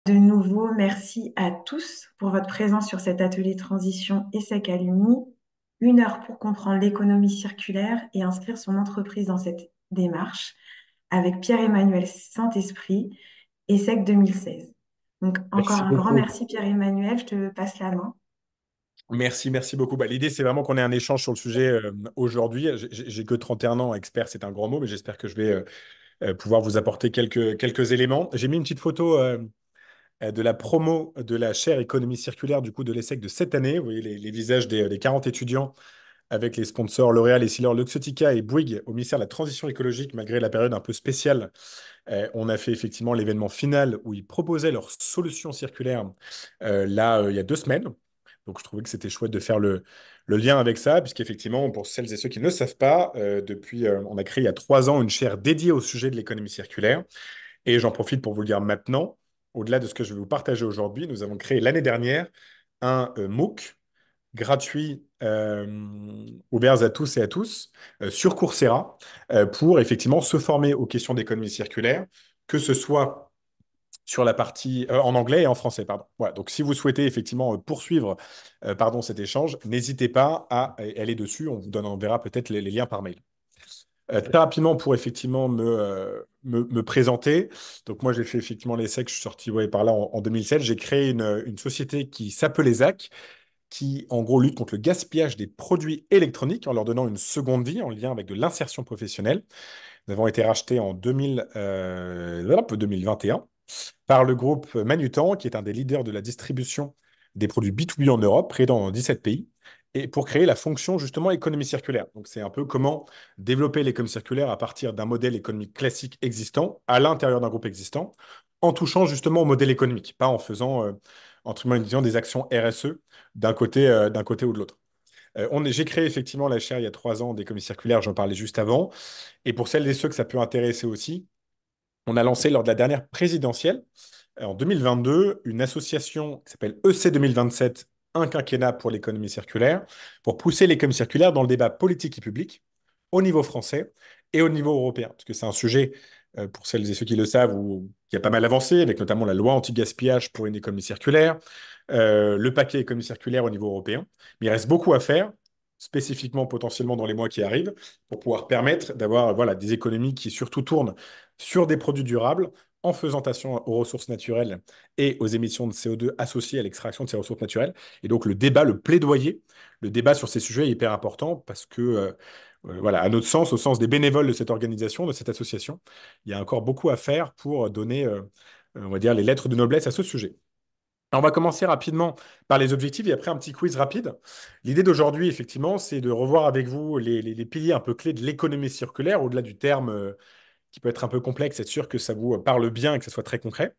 De nouveau, merci à tous pour votre présence sur cet atelier transition ESSEC Alumni. 1 heure pour comprendre l'économie circulaire et inscrire son entreprise dans cette démarche avec Pierre-Emmanuel Saint-Esprit, ESSEC 2016. Donc, encore Merci un grand beaucoup. merci Pierre-Emmanuel, je te passe la main. Merci beaucoup. L'idée, c'est vraiment qu'on ait un échange sur le sujet aujourd'hui. J'ai que 31 ans, expert, c'est un grand mot, mais j'espère que je vais pouvoir vous apporter quelques éléments. J'ai mis une petite photo de la promo de la chaire économie circulaire du coup de l'ESSEC de cette année. Vous voyez les visages des 40 étudiants avec les sponsors L'Oréal, Luxottica et Bouygues au ministère de la Transition écologique, malgré la période un peu spéciale. On a fait effectivement l'événement final où ils proposaient leurs solutions circulaires il y a 2 semaines. Donc, je trouvais que c'était chouette de faire le lien avec ça, puisqu'effectivement, pour celles et ceux qui ne le savent pas, on a créé il y a 3 ans une chaire dédiée au sujet de l'économie circulaire. Et j'en profite pour vous le dire maintenant, au-delà de ce que je vais vous partager aujourd'hui, nous avons créé l'année dernière un MOOC gratuit ouvert à tous et à tous sur Coursera pour effectivement se former aux questions d'économie circulaire, que ce soit sur la partie en anglais et en français, pardon. Voilà, donc si vous souhaitez effectivement poursuivre cet échange, n'hésitez pas à aller dessus. On verra peut-être les liens par mail. Très rapidement pour effectivement me présenter. Donc moi j'ai fait effectivement l'ESSEC, je suis sorti ouais, par là en 2007. J'ai créé une société qui s'appelle ESAC, qui en gros lutte contre le gaspillage des produits électroniques en leur donnant une seconde vie en lien avec de l'insertion professionnelle. Nous avons été rachetés en 2021 par le groupe Manutan, qui est un des leaders de la distribution des produits B2B en Europe, présent dans 17 pays, et pour créer la fonction justement économie circulaire. Donc c'est un peu comment développer l'économie circulaire à partir d'un modèle économique classique existant à l'intérieur d'un groupe existant, en touchant justement au modèle économique, pas en faisant entre guillemets, disons, des actions RSE d'un côté ou de l'autre. J'ai créé effectivement la chaire il y a 3 ans d'économie circulaire, j'en parlais juste avant. Et pour celles et ceux que ça peut intéresser aussi, on a lancé lors de la dernière présidentielle, en 2022, une association qui s'appelle EC 2027, un quinquennat pour l'économie circulaire, pour pousser l'économie circulaire dans le débat politique et public, au niveau français et au niveau européen. Parce que c'est un sujet, pour celles et ceux qui le savent, qui a pas mal avancé, avec notamment la loi anti-gaspillage pour une économie circulaire, le paquet économie circulaire au niveau européen. Mais il reste beaucoup à faire, spécifiquement potentiellement dans les mois qui arrivent, pour pouvoir permettre d'avoir voilà, des économies qui surtout tournent sur des produits durables, en faisant attention aux ressources naturelles et aux émissions de CO2 associées à l'extraction de ces ressources naturelles. Et donc le débat, le plaidoyer, le débat sur ces sujets est hyper important parce que, voilà, à notre sens, au sens des bénévoles de cette organisation, de cette association, il y a encore beaucoup à faire pour donner, on va dire, les lettres de noblesse à ce sujet. Alors, on va commencer rapidement par les objectifs et après un petit quiz rapide. L'idée d'aujourd'hui, effectivement, c'est de revoir avec vous les piliers un peu clés de l'économie circulaire, au-delà du terme qui peut être un peu complexe, être sûr que ça vous parle bien et que ça soit très concret.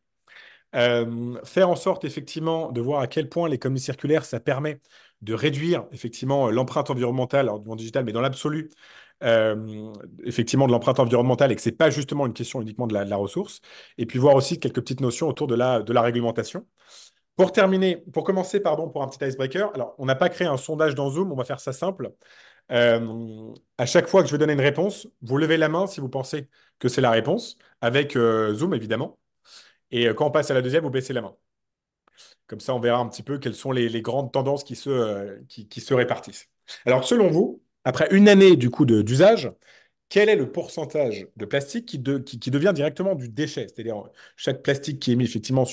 Faire en sorte, effectivement, de voir à quel point l'économie circulaire, ça permet de réduire, effectivement, l'empreinte environnementale, alors, du monde digital, mais dans l'absolu, effectivement, de l'empreinte environnementale et que c'est pas justement une question uniquement de la ressource. Et puis voir aussi quelques petites notions autour de la réglementation. Pour terminer, pour commencer, pardon, pour un petit icebreaker, alors on n'a pas créé un sondage dans Zoom, on va faire ça simple. À chaque fois que je vais donner une réponse, vous levez la main si vous pensez que c'est la réponse, avec Zoom évidemment. Et quand on passe à la deuxième, vous baissez la main. Comme ça, on verra un petit peu quelles sont les grandes tendances qui se répartissent. Alors, selon vous, après une année du coup d'usage, quel est le pourcentage de plastique qui devient directement du déchet? C'est-à-dire chaque plastique qui est mis effectivement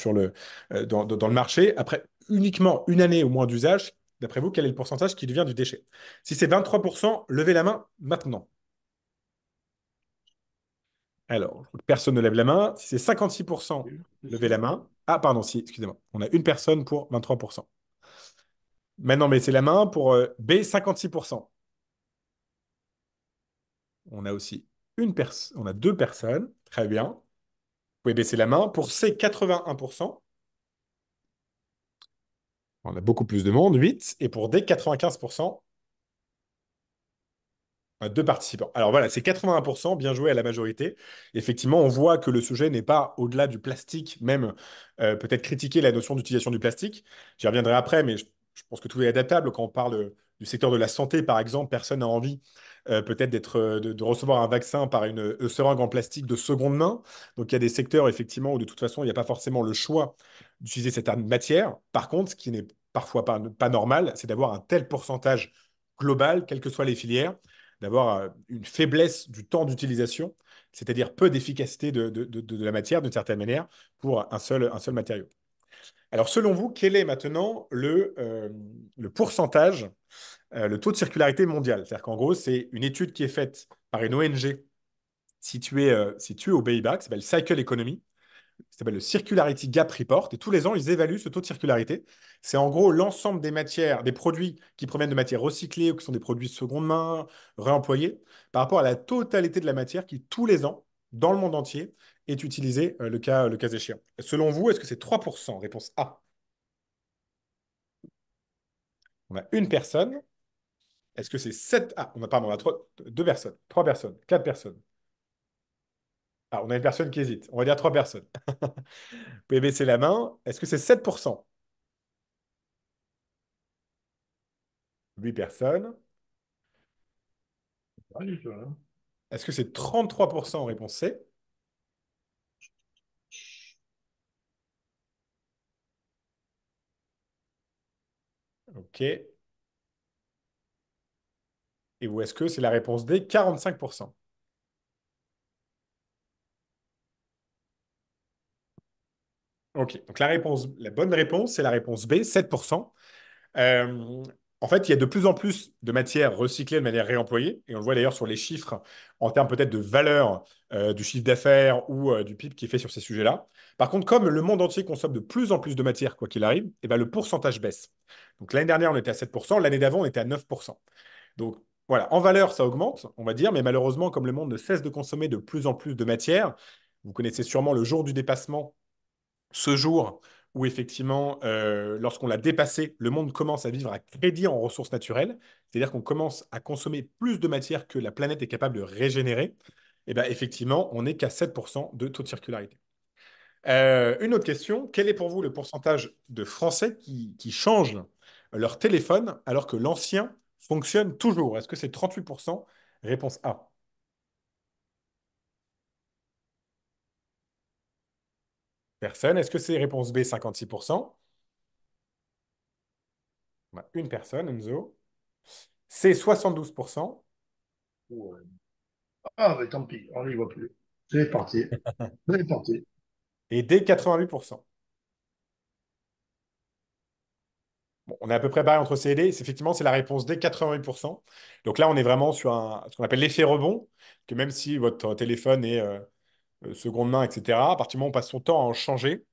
dans le marché, après uniquement une année ou moins d'usage, d'après vous, quel est le pourcentage qui devient du déchet? Si c'est 23%, levez la main maintenant. Alors, personne ne lève la main. Si c'est 56%, levez la main. Ah, pardon, si, excusez-moi. On a une personne pour 23%. Maintenant, baissez la main pour B, 56%. On a aussi on a 2 personnes. Très bien. Vous pouvez baisser la main. Pour C, 81%. On a beaucoup plus de monde, 8. Et pour D, 95%, on a 2 participants. Alors voilà, c'est 81%, bien joué à la majorité. Effectivement, on voit que le sujet n'est pas au-delà du plastique, même peut-être critiquer la notion d'utilisation du plastique. J'y reviendrai après, mais je pense que tout est adaptable. Quand on parle du secteur de la santé, par exemple, personne n'a envie peut-être de recevoir un vaccin par une seringue en plastique de seconde main. Donc il y a des secteurs, effectivement, où de toute façon, il n'y a pas forcément le choix d'utiliser cette matière. Par contre, ce qui n'est parfois pas normal, c'est d'avoir un tel pourcentage global, quelles que soient les filières, d'avoir une faiblesse du temps d'utilisation, c'est-à-dire peu d'efficacité de la matière, d'une certaine manière, pour un seul matériau. Alors, selon vous, quel est maintenant le pourcentage, le taux de circularité mondial? C'est-à-dire qu'en gros, c'est une étude qui est faite par une ONG située aux Pays-Bas, qui s'appelle Cycle Economy, qui s'appelle le Circularity Gap Report. Et tous les ans, ils évaluent ce taux de circularité. C'est en gros l'ensemble des matières, des produits qui proviennent de matières recyclées ou qui sont des produits de seconde main, réemployés, par rapport à la totalité de la matière qui, tous les ans, dans le monde entier, est utilisée, le cas échéant. Selon vous, est-ce que c'est 3%? Réponse A. On a une personne. Est-ce que c'est 7? Ah, pardon, on a deux personnes, trois personnes, quatre personnes. Ah, on a une personne qui hésite. On va dire trois personnes. Vous pouvez baisser la main. Est-ce que c'est 7%? 8 personnes. Pas du tout, hein. Est-ce que c'est 33%? Réponse C. OK. Et où est-ce que c'est la réponse D, 45%? OK. Donc la bonne réponse, c'est la réponse B, 7%. Euh, En fait, il y a de plus en plus de matières recyclées de manière réemployée, et on le voit d'ailleurs sur les chiffres en termes peut-être de valeur du chiffre d'affaires ou du PIB qui est fait sur ces sujets-là. Par contre, comme le monde entier consomme de plus en plus de matières, quoi qu'il arrive, eh ben, le pourcentage baisse. Donc l'année dernière, on était à 7%, l'année d'avant, on était à 9%. Donc voilà, en valeur, ça augmente, on va dire, mais malheureusement, comme le monde ne cesse de consommer de plus en plus de matières, vous connaissez sûrement le jour du dépassement, ce jour où effectivement, lorsqu'on l'a dépassé, le monde commence à vivre à crédit en ressources naturelles, c'est-à-dire qu'on commence à consommer plus de matière que la planète est capable de régénérer, et bien effectivement, on n'est qu'à 7% de taux de circularité. Une autre question, quel est pour vous le pourcentage de Français qui changent leur téléphone alors que l'ancien fonctionne toujours? Est-ce que c'est 38%? Réponse A. Personne. Est-ce que c'est réponse B, 56%? On a une personne, Enzo. C'est 72%. Ouais. Ah, mais tant pis, on n'y voit plus. C'est parti. C'est parti. Et D, 88%. Bon, on est à peu près pareil entre C et D. Effectivement, c'est la réponse D, 88%. Donc là, on est vraiment sur ce qu'on appelle l'effet rebond, que même si votre téléphone est seconde main, etc., à partir du moment où on passe son temps à en changer,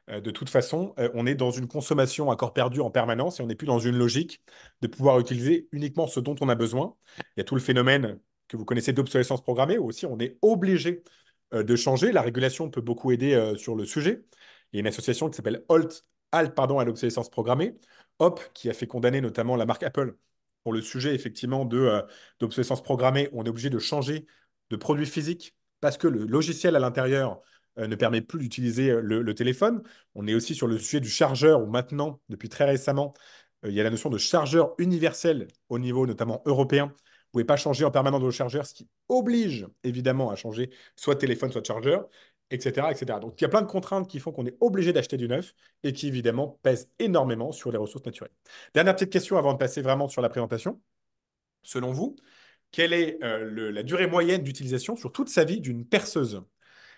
de toute façon, on est dans une consommation à corps perdu en permanence et on n'est plus dans une logique de pouvoir utiliser uniquement ce dont on a besoin. Il y a tout le phénomène que vous connaissez d'obsolescence programmée, où aussi on est obligé de changer. La régulation peut beaucoup aider sur le sujet. Il y a une association qui s'appelle HALT, pardon, à l'obsolescence programmée, HOP, qui a fait condamner notamment la marque Apple pour le sujet effectivement d'obsolescence programmée. On est obligé de changer de produits physiques parce que le logiciel à l'intérieur ne permet plus d'utiliser le téléphone. On est aussi sur le sujet du chargeur, où maintenant, depuis très récemment, il y a la notion de chargeur universel au niveau notamment européen. Vous ne pouvez pas changer en permanence de chargeur, ce qui oblige évidemment à changer soit de téléphone, soit de chargeur, etc., etc. Donc il y a plein de contraintes qui font qu'on est obligé d'acheter du neuf et qui évidemment pèsent énormément sur les ressources naturelles. Dernière petite question avant de passer vraiment sur la présentation. Selon vous, quelle est la durée moyenne d'utilisation sur toute sa vie d'une perceuse?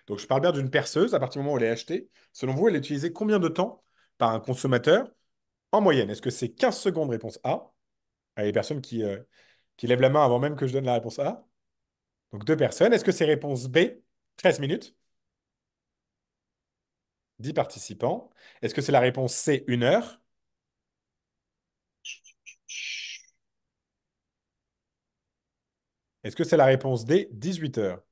Donc, je parle bien d'une perceuse. À partir du moment où elle est achetée, selon vous, elle est utilisée combien de temps par un consommateur en moyenne? Est-ce que c'est 15 secondes, réponse A? Ah, les personnes qui lèvent la main avant même que je donne la réponse A. Donc, deux personnes. Est-ce que c'est réponse B, 13 minutes? 10 participants. Est-ce que c'est la réponse C, 1 heure? Est-ce que c'est la réponse D, 18 heures?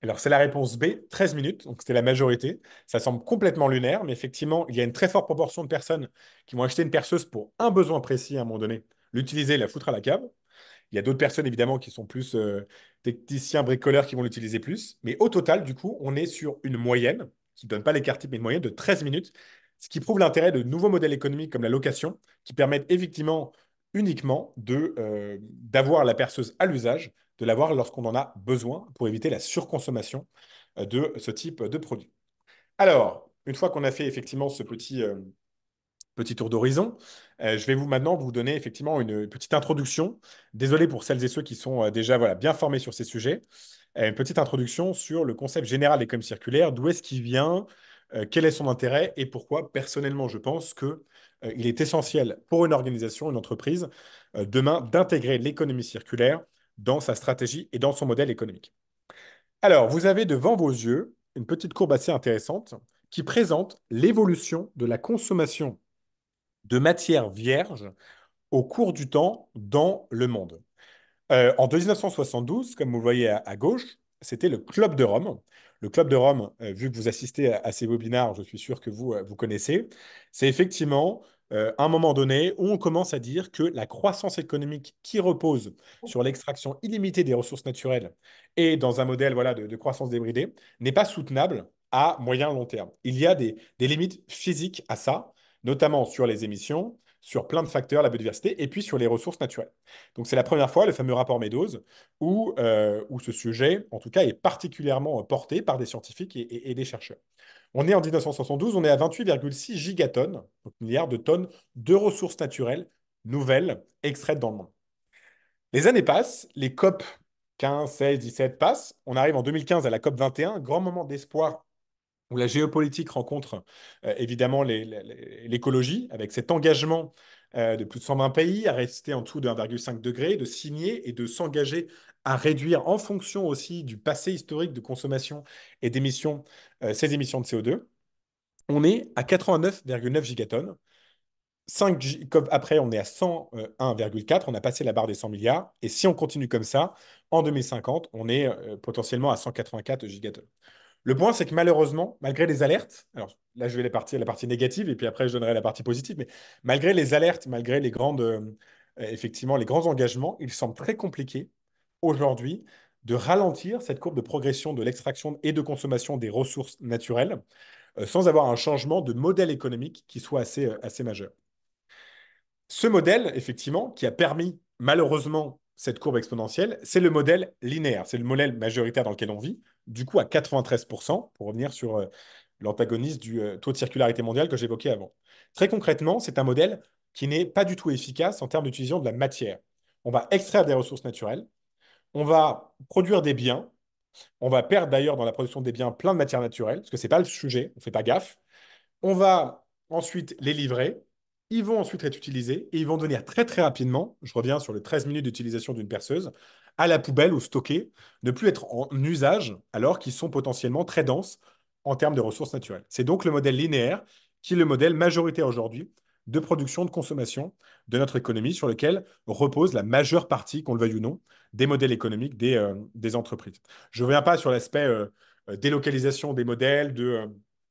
Alors, c'est la réponse B, 13 minutes, donc c'était la majorité. Ça semble complètement lunaire, mais effectivement, il y a une très forte proportion de personnes qui vont acheter une perceuse pour un besoin précis à un moment donné, l'utiliser et la foutre à la cave. Il y a d'autres personnes, évidemment, qui sont plus techniciens, bricoleurs, qui vont l'utiliser plus. Mais au total, du coup, on est sur une moyenne, qui ne donne pas l'écart type, mais une moyenne de 13 minutes. Ce qui prouve l'intérêt de nouveaux modèles économiques comme la location, qui permettent effectivement uniquement d'avoir la perceuse à l'usage, de l'avoir lorsqu'on en a besoin pour éviter la surconsommation de ce type de produit. Alors, une fois qu'on a fait effectivement ce petit tour d'horizon, je vais maintenant vous donner effectivement une petite introduction. Désolé pour celles et ceux qui sont déjà voilà, bien formés sur ces sujets. Une petite introduction sur le concept général d'économie circulaire, d'où est-ce qu'il vient, quel est son intérêt et pourquoi, personnellement, je pense que, il est essentiel pour une organisation, une entreprise, demain, d'intégrer l'économie circulaire dans sa stratégie et dans son modèle économique. Alors, vous avez devant vos yeux une petite courbe assez intéressante qui présente l'évolution de la consommation de matières vierges au cours du temps dans le monde. En 1972, comme vous le voyez à gauche, c'était le Club de Rome. Le Club de Rome, vu que vous assistez à ces webinaires, je suis sûr que vous connaissez, c'est effectivement un moment donné où on commence à dire que la croissance économique qui repose sur l'extraction illimitée des ressources naturelles et dans un modèle voilà, de croissance débridée n'est pas soutenable à moyen et long terme. Il y a des limites physiques à ça, notamment sur les émissions, sur plein de facteurs, la biodiversité, et puis sur les ressources naturelles. Donc c'est la première fois, le fameux rapport Meadows, où ce sujet, en tout cas, est particulièrement porté par des scientifiques et des chercheurs. On est en 1972, on est à 28,6 gigatonnes, donc milliards de tonnes de ressources naturelles nouvelles extraites dans le monde. Les années passent, les COP 15, 16, 17 passent. On arrive en 2015 à la COP 21, grand moment d'espoir où la géopolitique rencontre évidemment l'écologie, avec cet engagement de plus de 120 pays à rester en dessous de 1,5 degré, de signer et de s'engager à réduire en fonction aussi du passé historique de consommation et d'émissions, ces émissions de CO2. On est à 89,9 gigatonnes. 5 COP après, on est à 101,4. On a passé la barre des 100 milliards. Et si on continue comme ça, en 2050, on est potentiellement à 184 gigatonnes. Le point, c'est que malheureusement, malgré les alertes, alors là, je vais la partie négative et puis après, je donnerai la partie positive, mais malgré les alertes, malgré effectivement, les grands engagements, il semble très compliqué aujourd'hui de ralentir cette courbe de progression de l'extraction et de consommation des ressources naturelles sans avoir un changement de modèle économique qui soit assez majeur. Ce modèle, effectivement, qui a permis malheureusement cette courbe exponentielle, c'est le modèle linéaire. C'est le modèle majoritaire dans lequel on vit, du coup à 93%, pour revenir sur l'antagoniste du taux de circularité mondiale que j'évoquais avant. Très concrètement, c'est un modèle qui n'est pas du tout efficace en termes d'utilisation de la matière. On va extraire des ressources naturelles, on va produire des biens, on va perdre d'ailleurs dans la production des biens plein de matières naturelles, parce que ce n'est pas le sujet, on ne fait pas gaffe. On va ensuite les livrer. Ils vont ensuite être utilisés et ils vont devenir très très rapidement, je reviens sur les 13 minutes d'utilisation d'une perceuse, à la poubelle ou stockés, ne plus être en usage alors qu'ils sont potentiellement très denses en termes de ressources naturelles. C'est donc le modèle linéaire qui est le modèle majoritaire aujourd'hui de production, de consommation de notre économie sur lequel repose la majeure partie, qu'on le veuille ou non, des modèles économiques des entreprises. Je ne reviens pas sur l'aspect délocalisation des modèles,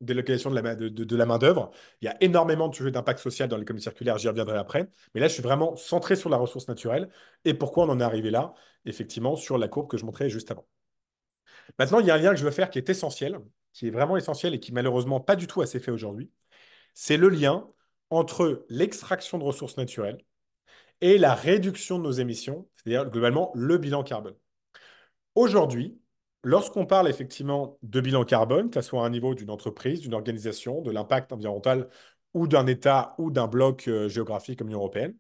délocalisation de la main-d'œuvre. Il y a énormément de sujets d'impact social dans l'économie circulaire, j'y reviendrai après. Mais là, je suis vraiment centré sur la ressource naturelle et pourquoi on en est arrivé là, effectivement, sur la courbe que je montrais juste avant. Maintenant, il y a un lien que je veux faire qui est essentiel, qui est vraiment essentiel et qui malheureusement pas du tout assez fait aujourd'hui. C'est le lien entre l'extraction de ressources naturelles et la réduction de nos émissions, c'est-à-dire globalement le bilan carbone. Aujourd'hui, lorsqu'on parle effectivement de bilan carbone, que ce soit à un niveau d'une entreprise, d'une organisation, de l'impact environnemental ou d'un État ou d'un bloc géographique comme l'Union européenne,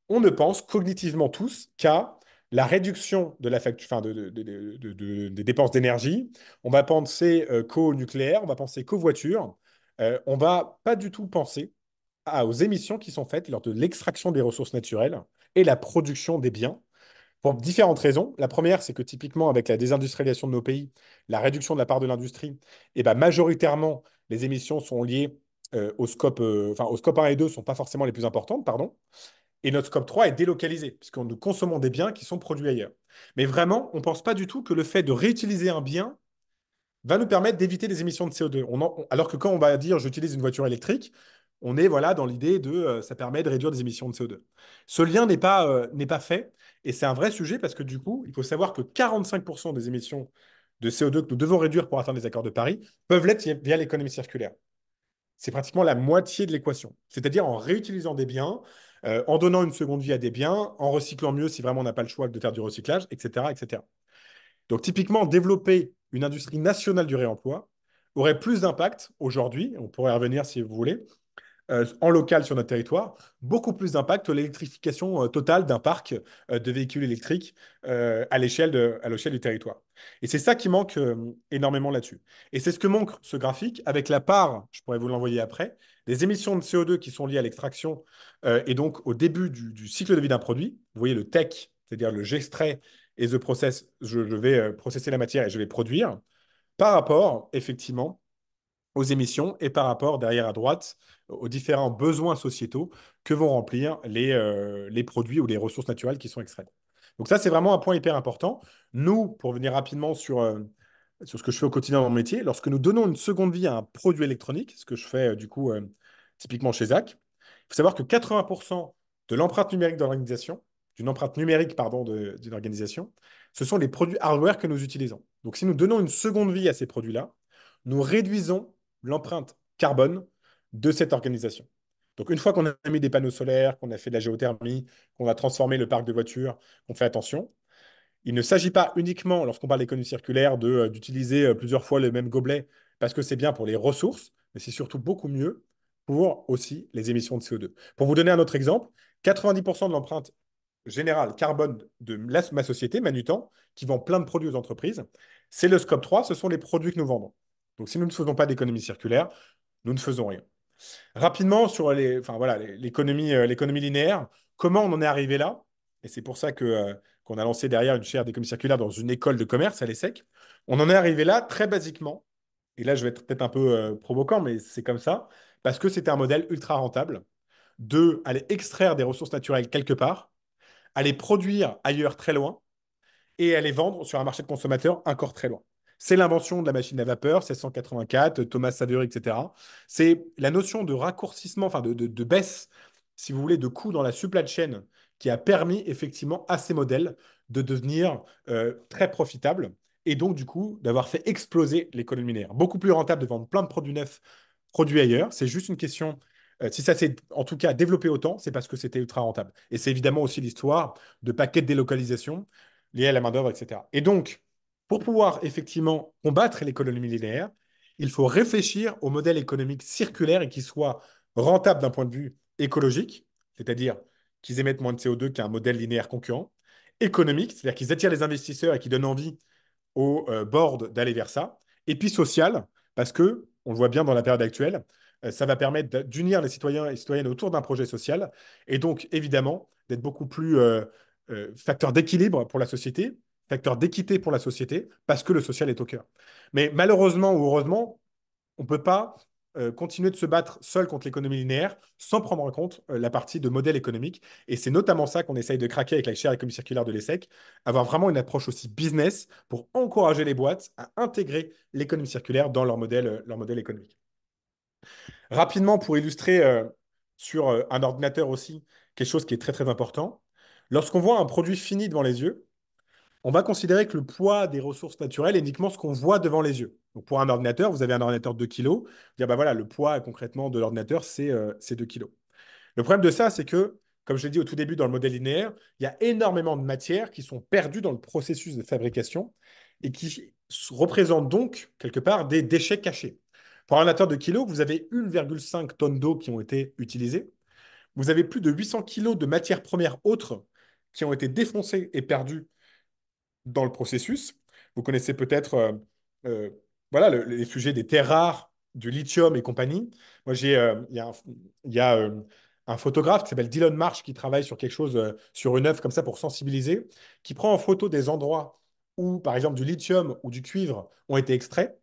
on ne pense cognitivement tous qu'à la réduction de la facture, enfin des dépenses d'énergie. On va penser qu'au nucléaire, on va penser qu'aux voitures. On va pas du tout penser aux émissions qui sont faites lors de l'extraction des ressources naturelles et la production des biens pour différentes raisons. La première, c'est que typiquement, avec la désindustrialisation de nos pays, la réduction de la part de l'industrie, et ben, majoritairement, les émissions sont liées au scope 1 et 2 ne sont pas forcément les plus importantes, pardon. Et notre scope 3 est délocalisé, puisque nous consommons des biens qui sont produits ailleurs. Mais vraiment, on ne pense pas du tout que le fait de réutiliser un bien va nous permettre d'éviter des émissions de CO2. Alors que quand on va dire j'utilise une voiture électrique, on est voilà, dans l'idée de ça permet de réduire des émissions de CO2. Ce lien n'est pas fait et c'est un vrai sujet parce que du coup, il faut savoir que 45% des émissions de CO2 que nous devons réduire pour atteindre les accords de Paris peuvent l'être via l'économie circulaire. c'est pratiquement la moitié de l'équation. C'est-à-dire en réutilisant des biens, en donnant une seconde vie à des biens, en recyclant mieux si vraiment on n'a pas le choix de faire du recyclage, etc., etc. Donc typiquement, développer une industrie nationale du réemploi aurait plus d'impact aujourd'hui, on pourrait y revenir si vous voulez, en local sur notre territoire, beaucoup plus d'impact que l'électrification totale d'un parc de véhicules électriques à l'échelle du territoire. Et c'est ça qui manque énormément là-dessus. Et c'est ce que montre ce graphique avec la part, je pourrais vous l'envoyer après, des émissions de CO2 qui sont liées à l'extraction et donc au début du cycle de vie d'un produit. Vous voyez le tech, c'est-à-dire le j'extrais et the process, je vais processer la matière et je vais produire, par rapport effectivement aux émissions et par rapport derrière à droite aux différents besoins sociétaux que vont remplir les produits ou les ressources naturelles qui sont extraites. Donc ça, c'est vraiment un point hyper important. Nous, pour venir rapidement sur ce que je fais au quotidien dans mon métier, lorsque nous donnons une seconde vie à un produit électronique, ce que je fais du coup typiquement chez Zach, il faut savoir que 80% de l'empreinte numérique de l'organisation, d'une empreinte numérique, pardon, d'une organisation, ce sont les produits hardware que nous utilisons. Donc si nous donnons une seconde vie à ces produits-là, nous réduisons l'empreinte carbone de cette organisation. Donc, une fois qu'on a mis des panneaux solaires, qu'on a fait de la géothermie, qu'on a transformé le parc de voitures, qu'on fait attention, il ne s'agit pas uniquement, lorsqu'on parle d'économie circulaire, d'utiliser plusieurs fois le même gobelet parce que c'est bien pour les ressources, mais c'est surtout beaucoup mieux pour aussi les émissions de CO2. Pour vous donner un autre exemple, 90% de l'empreinte générale carbone de ma société, Manutan, qui vend plein de produits aux entreprises, c'est le scope 3, ce sont les produits que nous vendons. Donc, si nous ne faisons pas d'économie circulaire, nous ne faisons rien. Rapidement, sur enfin, voilà, l'économie linéaire, comment on en est arrivé là? Et c'est pour ça qu'on a lancé derrière une chaire d'économie circulaire dans une école de commerce à l'ESSEC. On en est arrivé là très basiquement. Et là, je vais être peut-être un peu provoquant, mais c'est comme ça. Parce que c'était un modèle ultra rentable de aller extraire des ressources naturelles quelque part, aller produire ailleurs très loin et à les vendre sur un marché de consommateurs encore très loin. C'est l'invention de la machine à vapeur, 1684, Thomas Savery, etc. C'est la notion de raccourcissement, enfin de baisse, si vous voulez, de coût dans la supply chain qui a permis effectivement à ces modèles de devenir très profitables et donc du coup d'avoir fait exploser l'économie linéaire. Beaucoup plus rentable de vendre plein de produits neufs produits ailleurs. C'est juste une question, si ça s'est en tout cas développé autant, c'est parce que c'était ultra rentable. Et c'est évidemment aussi l'histoire de paquets de délocalisation liées à la main-d'œuvre, etc. Et donc, pour pouvoir effectivement combattre l'économie linéaire, il faut réfléchir au modèle économique circulaire et qui soit rentable d'un point de vue écologique, c'est-à-dire qu'ils émettent moins de CO2 qu'un modèle linéaire concurrent, économique, c'est-à-dire qu'ils attirent les investisseurs et qui donnent envie au board d'aller vers ça, et puis social, parce que, on le voit bien dans la période actuelle, ça va permettre d'unir les citoyens et citoyennes autour d'un projet social, et donc évidemment d'être beaucoup plus facteur d'équilibre pour la société, facteur d'équité pour la société, parce que le social est au cœur. Mais malheureusement ou heureusement, on ne peut pas continuer de se battre seul contre l'économie linéaire sans prendre en compte la partie de modèle économique. Et c'est notamment ça qu'on essaye de craquer avec la chaire économie circulaire de l'ESSEC, avoir vraiment une approche aussi business pour encourager les boîtes à intégrer l'économie circulaire dans leur modèle économique. Rapidement, pour illustrer sur un ordinateur aussi, quelque chose qui est très très important, lorsqu'on voit un produit fini devant les yeux, on va considérer que le poids des ressources naturelles est uniquement ce qu'on voit devant les yeux. Donc pour un ordinateur, vous avez un ordinateur de 2 kg, dire bah voilà, le poids concrètement de l'ordinateur, c'est 2 kg. Le problème de ça, c'est que, comme je l'ai dit au tout début dans le modèle linéaire, il y a énormément de matières qui sont perdues dans le processus de fabrication et qui représentent donc, quelque part, des déchets cachés. Pour un ordinateur de kilo, vous avez 1,5 tonnes d'eau qui ont été utilisées. Vous avez plus de 800 kilos de matières premières autres qui ont été défoncées et perdues dans le processus. Vous connaissez peut-être euh, voilà, les sujets des terres rares, du lithium et compagnie. Moi, il y a un photographe qui s'appelle Dylan Marsh qui travaille sur quelque chose, sur une œuvre comme ça pour sensibiliser, qui prend en photo des endroits où, par exemple, du lithium ou du cuivre ont été extraits.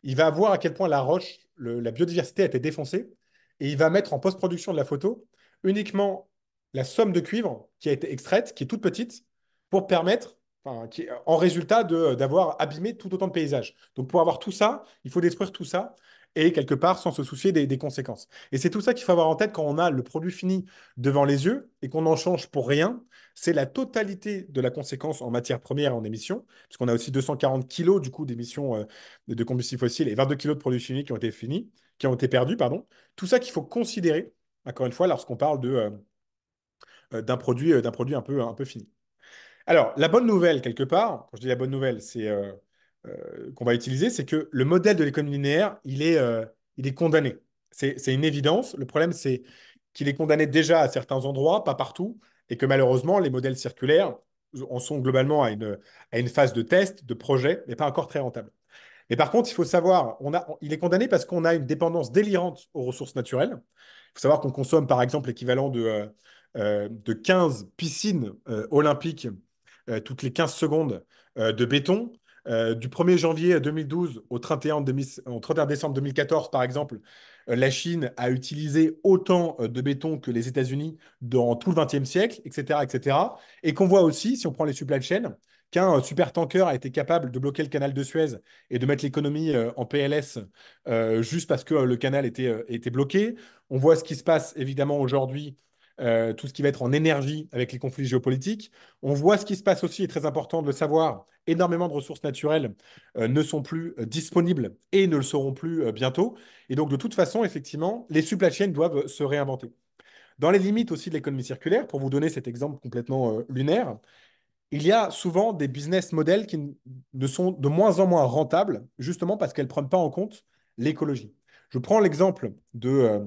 Il va voir à quel point la roche, la biodiversité a été défoncée, et il va mettre en post-production de la photo uniquement la somme de cuivre qui a été extraite, qui est toute petite, pour permettre, enfin, en résultat d'avoir abîmé tout autant de paysages. Donc pour avoir tout ça, il faut détruire tout ça. et quelque part sans se soucier des conséquences. Et c'est tout ça qu'il faut avoir en tête quand on a le produit fini devant les yeux et qu'on en change pour rien. C'est la totalité de la conséquence en matière première et en émissions, puisqu'on a aussi 240 kilos du coup d'émissions de combustibles fossiles et 22 kilos de produits chimiques qui ont été finis, qui ont été perdus, pardon. Tout ça qu'il faut considérer, encore une fois, lorsqu'on parle d'un produit un peu fini. Alors, la bonne nouvelle, quelque part, quand je dis la bonne nouvelle, c'est qu'on va utiliser, c'est que le modèle de l'économie linéaire, il est condamné. C'est une évidence. Le problème, c'est qu'il est condamné déjà à certains endroits, pas partout, et que malheureusement, les modèles circulaires en sont globalement à une phase de test, de projet, mais pas encore très rentable. Mais par contre, il faut savoir, il est condamné parce qu'on a une dépendance délirante aux ressources naturelles. Il faut savoir qu'on consomme, par exemple, l'équivalent de 15 piscines olympiques toutes les 15 secondes de béton. Du 1er janvier 2012 au 31 décembre 2014, par exemple, la Chine a utilisé autant de béton que les États-Unis dans tout le XXe siècle, etc., etc. Et cetera. Et qu'on voit aussi, si on prend les supply chains, qu'un supertanker a été capable de bloquer le canal de Suez et de mettre l'économie en PLS juste parce que le canal était bloqué. On voit ce qui se passe évidemment aujourd'hui, tout ce qui va être en énergie avec les conflits géopolitiques. On voit ce qui se passe aussi, est très important de le savoir, énormément de ressources naturelles ne sont plus disponibles et ne le seront plus bientôt. Et donc de toute façon, effectivement, les supply chains doivent se réinventer. Dans les limites aussi de l'économie circulaire, pour vous donner cet exemple complètement lunaire, il y a souvent des business models qui ne sont de moins en moins rentables, justement parce qu'elles ne prennent pas en compte l'écologie. Je prends l'exemple de,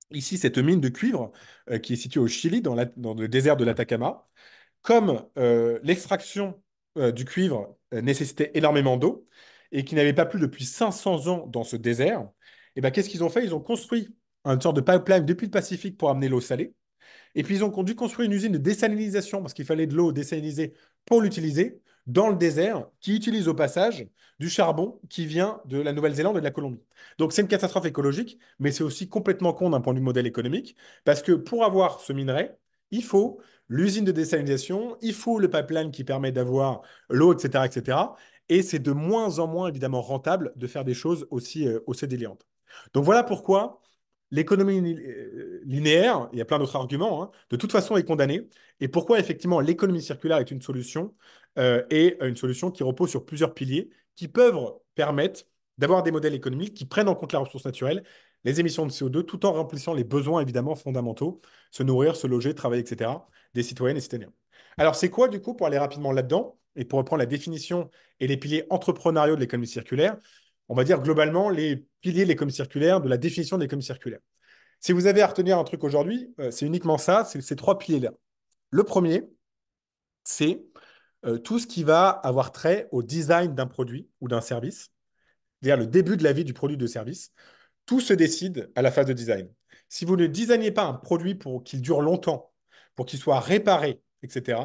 ici, cette mine de cuivre qui est située au Chili, dans le désert de l'Atacama. Comme l'extraction du cuivre nécessitait énormément d'eau et qui n'avait pas plu depuis 500 ans dans ce désert, et ben, qu'est-ce qu'ils ont fait? Ils ont construit une sorte de pipeline depuis le Pacifique pour amener l'eau salée. Et puis, ils ont dû construire une usine de désalinisation parce qu'il fallait de l'eau désalinisée pour l'utiliser dans le désert, qui utilise au passage du charbon qui vient de la Nouvelle-Zélande et de la Colombie. Donc, c'est une catastrophe écologique, mais c'est aussi complètement con d'un point de vue modèle économique, parce que pour avoir ce minerai, il faut l'usine de désalinisation, il faut le pipeline qui permet d'avoir l'eau, etc., etc. Et cetera. Et c'est de moins en moins, évidemment, rentable de faire des choses aussi délirantes. Donc, voilà pourquoi l'économie linéaire, il y a plein d'autres arguments, hein, de toute façon est condamnée. Et pourquoi effectivement l'économie circulaire est une solution et une solution qui repose sur plusieurs piliers qui peuvent permettre d'avoir des modèles économiques qui prennent en compte la ressource naturelle, les émissions de CO2, tout en remplissant les besoins évidemment fondamentaux, se nourrir, se loger, travailler, etc., des citoyennes et citoyens. Alors c'est quoi du coup, pour aller rapidement là-dedans, et pour reprendre la définition et les piliers entrepreneuriaux de l'économie circulaire, on va dire globalement les piliers de l'économie circulaire, de la définition de l'économie circulaire. Si vous avez à retenir un truc aujourd'hui, c'est uniquement ça, c'est ces trois piliers-là. Le premier, c'est tout ce qui va avoir trait au design d'un produit ou d'un service, c'est-à-dire le début de la vie du produit ou de service. Tout se décide à la phase de design. Si vous ne designez pas un produit pour qu'il dure longtemps, pour qu'il soit réparé, etc.,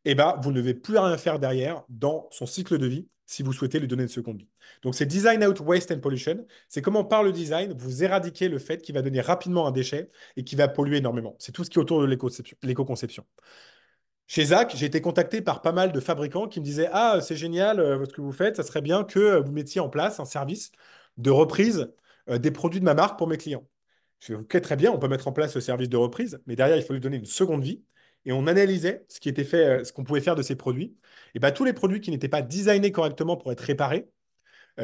eh ben, vous ne devez plus rien faire derrière dans son cycle de vie si vous souhaitez lui donner une seconde vie. Donc, c'est design out waste and pollution. C'est comment, par le design, vous éradiquez le fait qu'il va donner rapidement un déchet et qui va polluer énormément. C'est tout ce qui est autour de l'éco-conception. Chez Zach, j'ai été contacté par pas mal de fabricants qui me disaient: Ah, c'est génial ce que vous faites, ça serait bien que vous mettiez en place un service de reprise des produits de ma marque pour mes clients. Je fais: Ok, très bien, on peut mettre en place ce service de reprise, mais derrière, il faut lui donner une seconde vie. Et on analysait ce qui était fait, ce qu'on pouvait faire de ces produits. Et ben, tous les produits qui n'étaient pas designés correctement pour être réparés,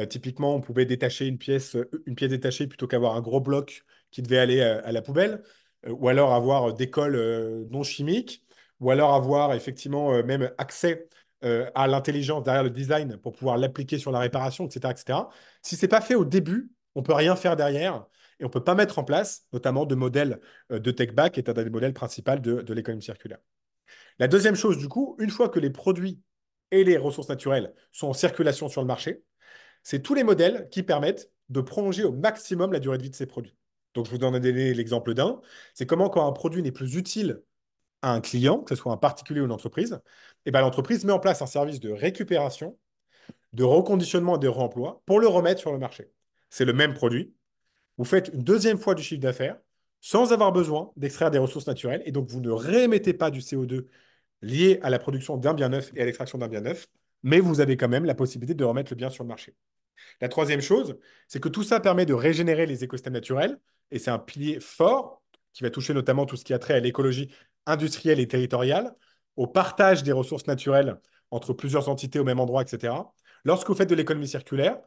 typiquement, on pouvait détacher une pièce détachée plutôt qu'avoir un gros bloc qui devait aller à la poubelle, ou alors avoir des cols non chimiques, ou alors avoir effectivement même accès à l'intelligence derrière le design pour pouvoir l'appliquer sur la réparation, etc., etc. Si c'est pas fait au début, on peut rien faire derrière et on peut pas mettre en place, notamment de modèles de tech back, qui est un des modèles principaux de l'économie circulaire. La deuxième chose, du coup, une fois que les produits et les ressources naturelles sont en circulation sur le marché, c'est tous les modèles qui permettent de prolonger au maximum la durée de vie de ces produits. Donc, je vous donne l'exemple d'un. C'est comment, quand un produit n'est plus utile à un client, que ce soit un particulier ou une entreprise, et ben, l'entreprise met en place un service de récupération, de reconditionnement et de réemploi pour le remettre sur le marché. C'est le même produit. Vous faites une deuxième fois du chiffre d'affaires sans avoir besoin d'extraire des ressources naturelles. Et donc, vous ne réémettez pas du CO2 lié à la production d'un bien neuf et à l'extraction d'un bien neuf, mais vous avez quand même la possibilité de remettre le bien sur le marché. La troisième chose, c'est que tout ça permet de régénérer les écosystèmes naturels, et c'est un pilier fort qui va toucher notamment tout ce qui a trait à l'écologie industrielle et territoriale, au partage des ressources naturelles entre plusieurs entités au même endroit, etc. Lorsque vous faites de l'économie circulaire,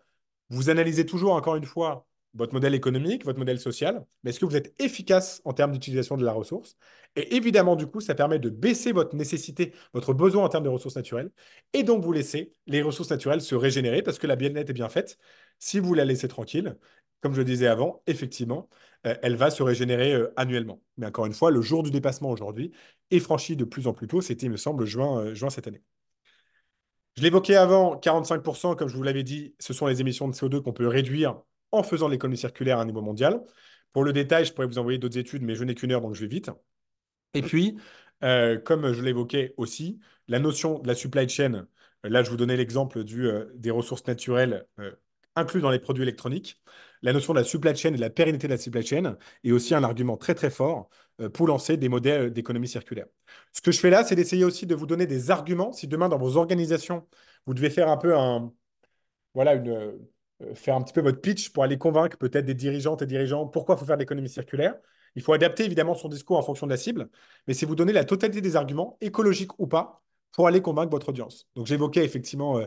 vous analysez toujours, encore une fois, votre modèle économique, votre modèle social, mais est-ce que vous êtes efficace en termes d'utilisation de la ressource? Et évidemment, du coup, ça permet de baisser votre nécessité, votre besoin en termes de ressources naturelles, et donc vous laissez les ressources naturelles se régénérer parce que la bien-être est bien faite. Si vous la laissez tranquille, comme je le disais avant, effectivement, elle va se régénérer annuellement. Mais encore une fois, le jour du dépassement aujourd'hui est franchi de plus en plus tôt. C'était, il me semble, juin cette année. Je l'évoquais avant, 45%, comme je vous l'avais dit, ce sont les émissions de CO2 qu'on peut réduire en faisant de l'économie circulaire à un niveau mondial. Pour le détail, je pourrais vous envoyer d'autres études, mais je n'ai qu'une heure, donc je vais vite. Et puis, comme je l'évoquais aussi, la notion de la supply chain, là, je vous donnais l'exemple des ressources naturelles inclus dans les produits électroniques. La notion de la supply chain et de la pérennité de la supply chain est aussi un argument très, très fort pour lancer des modèles d'économie circulaire. Ce que je fais là, c'est d'essayer aussi de vous donner des arguments. Si demain, dans vos organisations, vous devez faire un peu voilà, faire un petit peu votre pitch pour aller convaincre peut-être des dirigeantes et dirigeants pourquoi il faut faire de l'économie circulaire. Il faut adapter évidemment son discours en fonction de la cible, mais c'est vous donner la totalité des arguments, écologiques ou pas, pour aller convaincre votre audience. Donc j'évoquais effectivement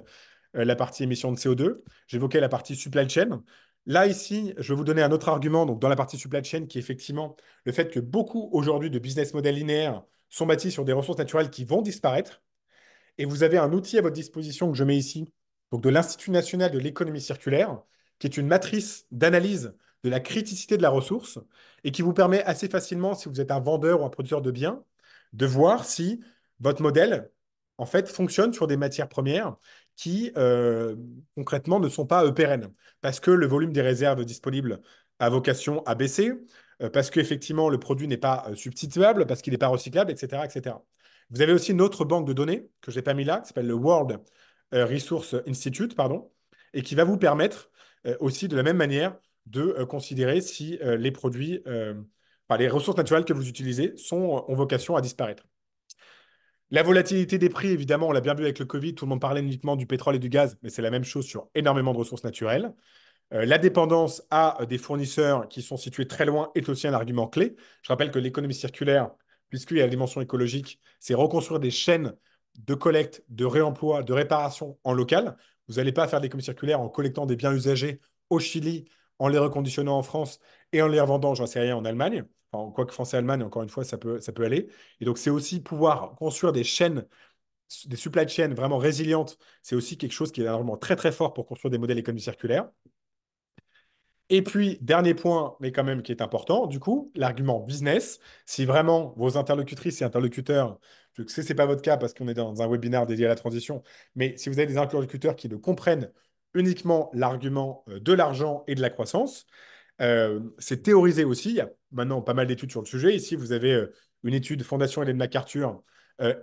la partie émission de CO2, j'évoquais la partie supply chain. Là, ici, je vais vous donner un autre argument donc dans la partie supply chain qui est effectivement le fait que beaucoup aujourd'hui de business models linéaires sont bâtis sur des ressources naturelles qui vont disparaître. Et vous avez un outil à votre disposition que je mets ici, donc de l'Institut national de l'économie circulaire, qui est une matrice d'analyse de la criticité de la ressource et qui vous permet assez facilement, si vous êtes un vendeur ou un producteur de biens, de voir si votre modèle, en fait, fonctionne sur des matières premières qui, concrètement, ne sont pas pérennes. Parce que le volume des réserves disponibles a vocation à baisser, parce qu'effectivement, le produit n'est pas substituable, parce qu'il n'est pas recyclable, etc., etc. Vous avez aussi une autre banque de données que je n'ai pas mis là, qui s'appelle le World Resource Institute, pardon, et qui va vous permettre aussi de la même manière de considérer si les produits, enfin, les ressources naturelles que vous utilisez ont vocation à disparaître. La volatilité des prix, évidemment, on l'a bien vu avec le Covid, tout le monde parlait uniquement du pétrole et du gaz, mais c'est la même chose sur énormément de ressources naturelles. La dépendance à des fournisseurs qui sont situés très loin est aussi un argument clé. Je rappelle que l'économie circulaire, puisqu'il y a la dimension écologique, c'est reconstruire des chaînes de collecte, de réemploi, de réparation en local. Vous n'allez pas faire de l'économie circulaire en collectant des biens usagés au Chili, en les reconditionnant en France et en les revendant, j'en sais rien, en Allemagne. Enfin, quoique France et Allemagne, encore une fois, ça peut aller. Et donc, c'est aussi pouvoir construire des chaînes, des supply chains vraiment résilientes. C'est aussi quelque chose qui est vraiment très, très fort pour construire des modèles d'économie circulaire. Et puis, dernier point, mais quand même qui est important, du coup, l'argument business. Si vraiment vos interlocutrices et interlocuteurs, je sais que ce n'est pas votre cas parce qu'on est dans un webinaire dédié à la transition, mais si vous avez des interlocuteurs qui ne comprennent uniquement l'argument de l'argent et de la croissance, c'est théorisé aussi. Il y a maintenant pas mal d'études sur le sujet. Ici, vous avez une étude Fondation Ellen MacArthur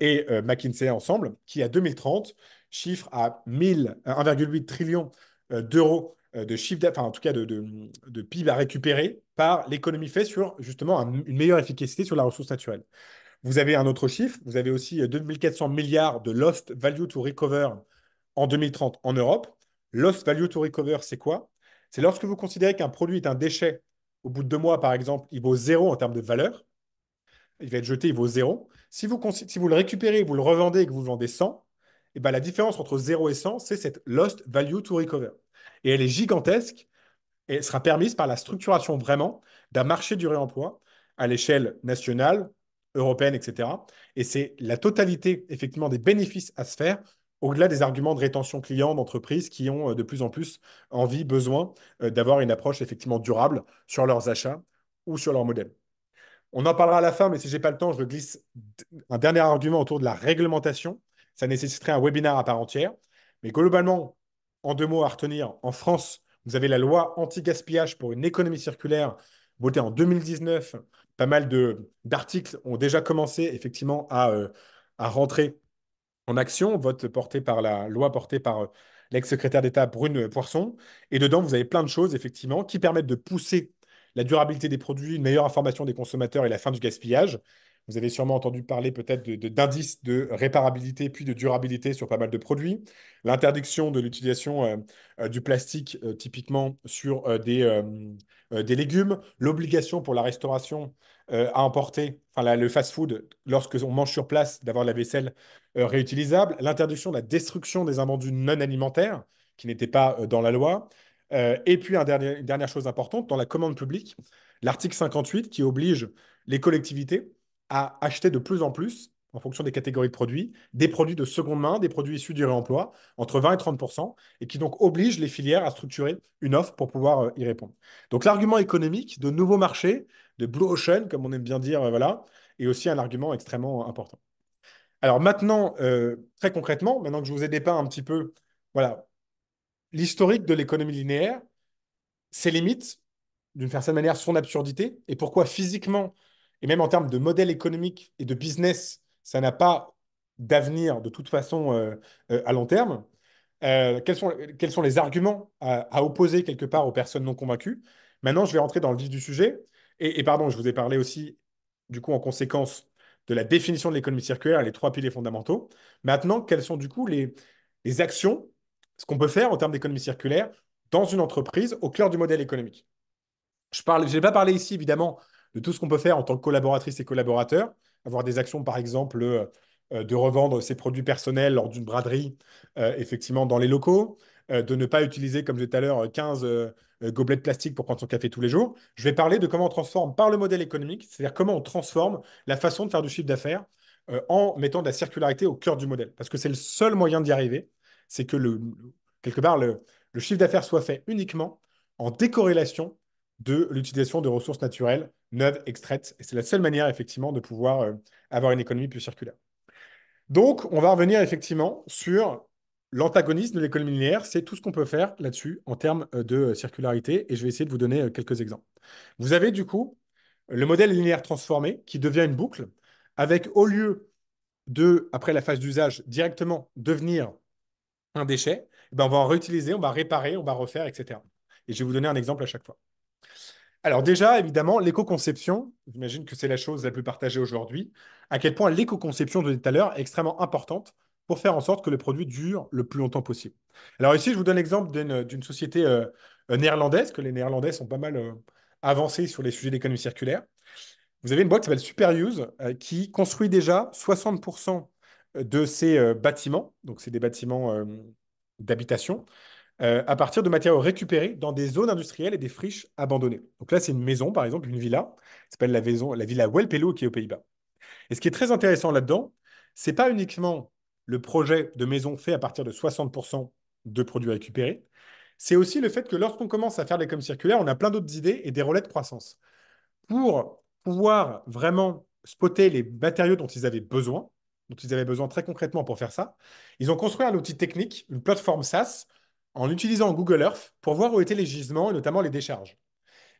et McKinsey ensemble, qui à 2030 chiffre à 1,8 trillion d'euros de chiffre d'affaires, enfin, en tout cas de PIB à récupérer par l'économie faite sur justement une meilleure efficacité sur la ressource naturelle. Vous avez un autre chiffre, vous avez aussi 2400 milliards de lost value to recover en 2030 en Europe. Lost value to recover, c'est quoi? C'est lorsque vous considérez qu'un produit est un déchet, au bout de 2 mois, par exemple, il vaut zéro en termes de valeur, il va être jeté, il vaut zéro. Si vous le récupérez, vous le revendez et que vous le vendez 100, et ben la différence entre zéro et 100, c'est cette lost value to recover. Et elle est gigantesque et sera permise par la structuration vraiment d'un marché du réemploi à l'échelle nationale, européenne, etc. Et c'est la totalité, effectivement, des bénéfices à se faire au-delà des arguments de rétention client d'entreprises qui ont de plus en plus envie, besoin d'avoir une approche effectivement durable sur leurs achats ou sur leur modèle. On en parlera à la fin, mais si je n'ai pas le temps, je glisse un dernier argument autour de la réglementation. Ça nécessiterait un webinaire à part entière. Mais globalement, en 2 mots à retenir, en France, vous avez la loi anti-gaspillage pour une économie circulaire votée en 2019. Pas mal d'articles ont déjà commencé effectivement à rentrer en action, vote porté par la loi portée par l'ex-secrétaire d'État Brune Poisson. Et dedans, vous avez plein de choses, effectivement, qui permettent de pousser la durabilité des produits, une meilleure information des consommateurs et la fin du gaspillage. Vous avez sûrement entendu parler peut-être d'indices de réparabilité puis de durabilité sur pas mal de produits. L'interdiction de l'utilisation du plastique typiquement sur des légumes. L'obligation pour la restauration à emporter, enfin le fast-food, lorsque on mange sur place, d'avoir la vaisselle réutilisable. L'interdiction de la destruction des invendus non alimentaires qui n'étaient pas dans la loi. Et puis une dernière chose importante, dans la commande publique, l'article 58 qui oblige les collectivités à acheter de plus en plus, en fonction des catégories de produits, des produits de seconde main, des produits issus du réemploi, entre 20 et 30 et qui donc oblige les filières à structurer une offre pour pouvoir y répondre. Donc l'argument économique de nouveaux marchés, de Blue Ocean, comme on aime bien dire, voilà, est aussi un argument extrêmement important. Alors maintenant, très concrètement, maintenant que je vous ai dépeint un petit peu, voilà, l'historique de l'économie linéaire, ses limites, d'une certaine manière son absurdité, et pourquoi physiquement, et même en termes de modèle économique et de business, ça n'a pas d'avenir de toute façon à long terme. Quels sont les arguments à opposer quelque part aux personnes non convaincues? Maintenant, je vais rentrer dans le vif du sujet. Et pardon, je vous ai parlé aussi, du coup, en conséquence de la définition de l'économie circulaire et les trois piliers fondamentaux. Maintenant, quelles sont du coup les actions, ce qu'on peut faire en termes d'économie circulaire dans une entreprise au cœur du modèle économique? Je n'ai pas parlé ici, évidemment, de tout ce qu'on peut faire en tant que collaboratrice et collaborateur. Avoir des actions, par exemple, de revendre ses produits personnels lors d'une braderie, effectivement, dans les locaux, de ne pas utiliser, comme je disais tout à l'heure, 15 gobelets de plastique pour prendre son café tous les jours. Je vais parler de comment on transforme par le modèle économique, c'est-à-dire comment on transforme la façon de faire du chiffre d'affaires en mettant de la circularité au cœur du modèle. Parce que c'est le seul moyen d'y arriver, c'est que quelque part, le chiffre d'affaires soit fait uniquement en décorrélation de l'utilisation de ressources naturelles neuves, extraites. Et c'est la seule manière, effectivement, de pouvoir avoir une économie plus circulaire. Donc, on va revenir effectivement sur l'antagonisme de l'économie linéaire. C'est tout ce qu'on peut faire là-dessus en termes de circularité. Et je vais essayer de vous donner quelques exemples. Vous avez du coup le modèle linéaire transformé qui devient une boucle avec, au lieu de, après la phase d'usage, directement devenir un déchet, eh ben, on va en réutiliser, on va réparer, on va refaire, etc. Et je vais vous donner un exemple à chaque fois. Alors déjà, évidemment, l'éco-conception, j'imagine que c'est la chose la plus partagée aujourd'hui, à quel point l'éco-conception, je le disais tout à l'heure, est extrêmement importante pour faire en sorte que le produit dure le plus longtemps possible. Alors ici, je vous donne l'exemple d'une société néerlandaise, que les Néerlandais sont pas mal avancés sur les sujets d'économie circulaire. Vous avez une boîte qui s'appelle Superuse, qui construit déjà 60% de ses bâtiments, donc c'est des bâtiments d'habitation, à partir de matériaux récupérés dans des zones industrielles et des friches abandonnées. Donc là, c'est une maison, par exemple, une villa, qui s'appelle la villa Welpelo, qui est aux Pays-Bas. Et ce qui est très intéressant là-dedans, c'est pas uniquement le projet de maison fait à partir de 60% de produits récupérés, c'est aussi le fait que lorsqu'on commence à faire de l'économie circulaire, on a plein d'autres idées et des relais de croissance. Pour pouvoir vraiment spotter les matériaux dont ils avaient besoin très concrètement pour faire ça, ils ont construit un outil technique, une plateforme SaaS, en utilisant Google Earth pour voir où étaient les gisements et notamment les décharges.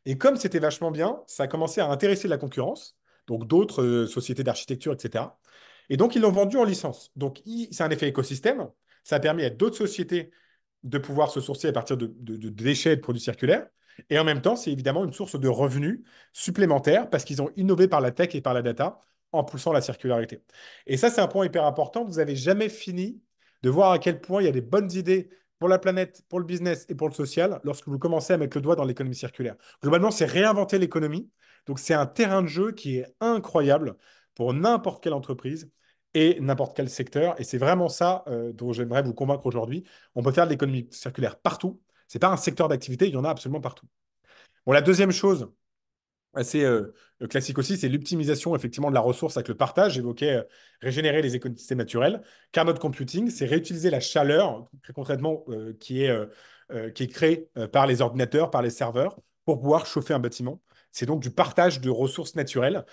Et comme c'était vachement bien, ça a commencé à intéresser la concurrence, donc d'autres sociétés d'architecture, etc. Et donc, ils l'ont vendu en licence. Donc, c'est un effet écosystème. Ça a permis à d'autres sociétés de pouvoir se sourcer à partir de déchets et de produits circulaires. Et en même temps, c'est évidemment une source de revenus supplémentaires parce qu'ils ont innové par la tech et par la data en poussant la circularité. Et ça, c'est un point hyper important. Vous n'avez jamais fini de voir à quel point il y a des bonnes idées pour la planète, pour le business et pour le social lorsque vous commencez à mettre le doigt dans l'économie circulaire. Globalement, c'est réinventer l'économie. Donc, c'est un terrain de jeu qui est incroyable pour n'importe quelle entreprise et n'importe quel secteur. Et c'est vraiment ça dont j'aimerais vous convaincre aujourd'hui. On peut faire de l'économie circulaire partout. Ce n'est pas un secteur d'activité, il y en a absolument partout. Bon, la deuxième chose, assez classique aussi, c'est l'optimisation effectivement de la ressource avec le partage. J'évoquais régénérer les écosystèmes naturels. Cloud computing, c'est réutiliser la chaleur, très concrètement, qui est créée par les ordinateurs, par les serveurs, pour pouvoir chauffer un bâtiment. C'est donc du partage de ressources naturelles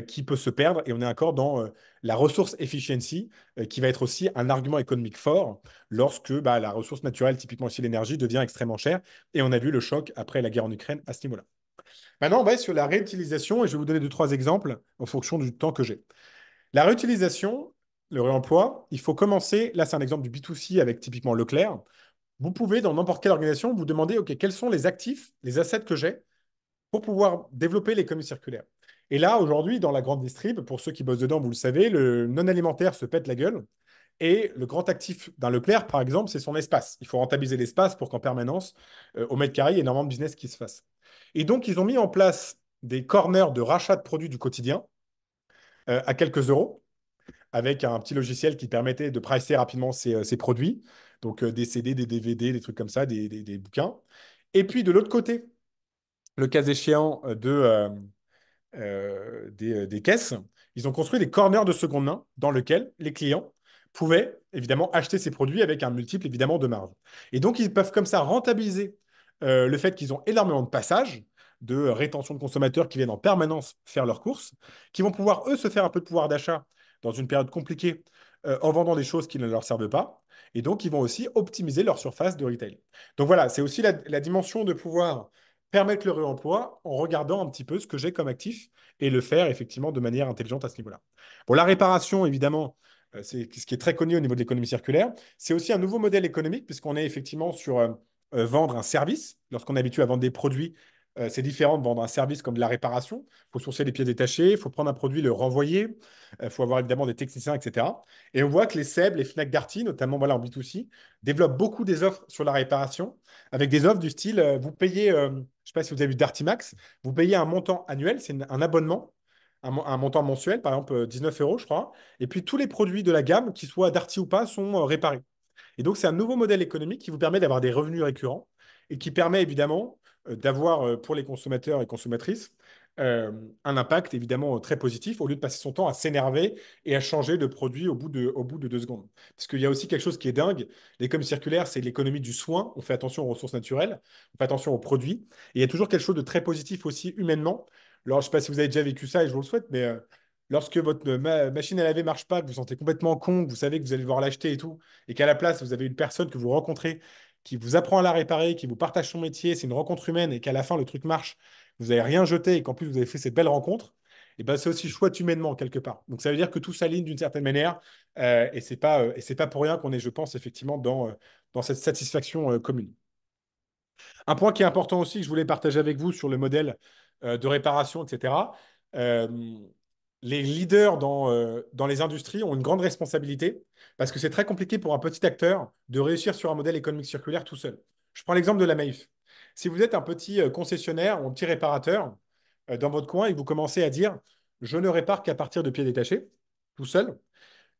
qui peut se perdre. Et on est encore dans la ressource efficiency, qui va être aussi un argument économique fort lorsque bah, la ressource naturelle, typiquement aussi l'énergie, devient extrêmement chère. Et on a vu le choc après la guerre en Ukraine à ce niveau-là. Maintenant, on va être sur la réutilisation et je vais vous donner deux, trois exemples en fonction du temps que j'ai. La réutilisation, le réemploi, il faut commencer. Là, c'est un exemple du B2C avec typiquement Leclerc. Vous pouvez, dans n'importe quelle organisation, vous demander, OK, quels sont les actifs, les assets que j'ai pour pouvoir développer l'économie circulaire. Et là, aujourd'hui, dans la grande distrib, pour ceux qui bossent dedans, vous le savez, le non-alimentaire se pète la gueule. Et le grand actif d'un Leclerc, par exemple, c'est son espace. Il faut rentabiliser l'espace pour qu'en permanence, au mètre carré, il y ait énormément de business qui se fasse. Et donc, ils ont mis en place des corners de rachat de produits du quotidien à quelques euros, avec un petit logiciel qui permettait de pricer rapidement ces produits. Donc, des CD, des DVD, des trucs comme ça, des bouquins. Et puis, de l'autre côté, le cas échéant des caisses, ils ont construit des corners de seconde main dans lesquels les clients pouvaient évidemment acheter ces produits avec un multiple évidemment de marge. Et donc, ils peuvent comme ça rentabiliser le fait qu'ils ont énormément de passages, de rétention de consommateurs qui viennent en permanence faire leurs courses, qui vont pouvoir, eux, se faire un peu de pouvoir d'achat dans une période compliquée en vendant des choses qui ne leur servent pas. Et donc, ils vont aussi optimiser leur surface de retail. Donc voilà, c'est aussi la dimension de pouvoir permettre le réemploi en regardant un petit peu ce que j'ai comme actif et le faire effectivement de manière intelligente à ce niveau-là. Bon, la réparation, évidemment, c'est ce qui est très connu au niveau de l'économie circulaire. C'est aussi un nouveau modèle économique puisqu'on est effectivement sur vendre un service. Lorsqu'on est habitué à vendre des produits, c'est différent de vendre un service comme de la réparation. Il faut sourcer les pièces détachées, il faut prendre un produit, le renvoyer, il faut avoir évidemment des techniciens, etc. Et on voit que les SEB, les Fnac Darty, notamment voilà, en B2C, développent beaucoup des offres sur la réparation avec des offres du style, vous payez, je ne sais pas si vous avez vu Darty Max, vous payez un montant annuel, c'est un abonnement, un montant mensuel, par exemple 19 euros, je crois. Et puis tous les produits de la gamme, qu'ils soient Darty ou pas, sont réparés. Et donc, c'est un nouveau modèle économique qui vous permet d'avoir des revenus récurrents et qui permet évidemment d'avoir pour les consommateurs et consommatrices euh, un impact évidemment très positif au lieu de passer son temps à s'énerver et à changer de produit au bout de 2 secondes. Parce qu'il y a aussi quelque chose qui est dingue. L'économie circulaire, c'est l'économie du soin. On fait attention aux ressources naturelles, on fait attention aux produits. Et il y a toujours quelque chose de très positif aussi humainement. Alors, je ne sais pas si vous avez déjà vécu ça et je vous le souhaite, mais lorsque votre machine à laver ne marche pas, que vous vous sentez complètement con, que vous savez que vous allez devoir l'acheter et tout, et qu'à la place, vous avez une personne que vous rencontrez qui vous apprend à la réparer, qui vous partage son métier, c'est une rencontre humaine, et qu'à la fin, le truc marche, vous n'avez rien jeté, et qu'en plus, vous avez fait cette belle rencontre, et ben, c'est aussi chouette humainement, quelque part. Donc, ça veut dire que tout s'aligne d'une certaine manière, et c'est pas pour rien qu'on est, je pense, effectivement, dans cette satisfaction commune. Un point qui est important aussi, que je voulais partager avec vous sur le modèle de réparation, etc. euh, les leaders dans les industries ont une grande responsabilité parce que c'est très compliqué pour un petit acteur de réussir sur un modèle économique circulaire tout seul. Je prends l'exemple de la Maïf. Si vous êtes un petit concessionnaire ou un petit réparateur dans votre coin et que vous commencez à dire je ne répare qu'à partir de pieds détachés, tout seul,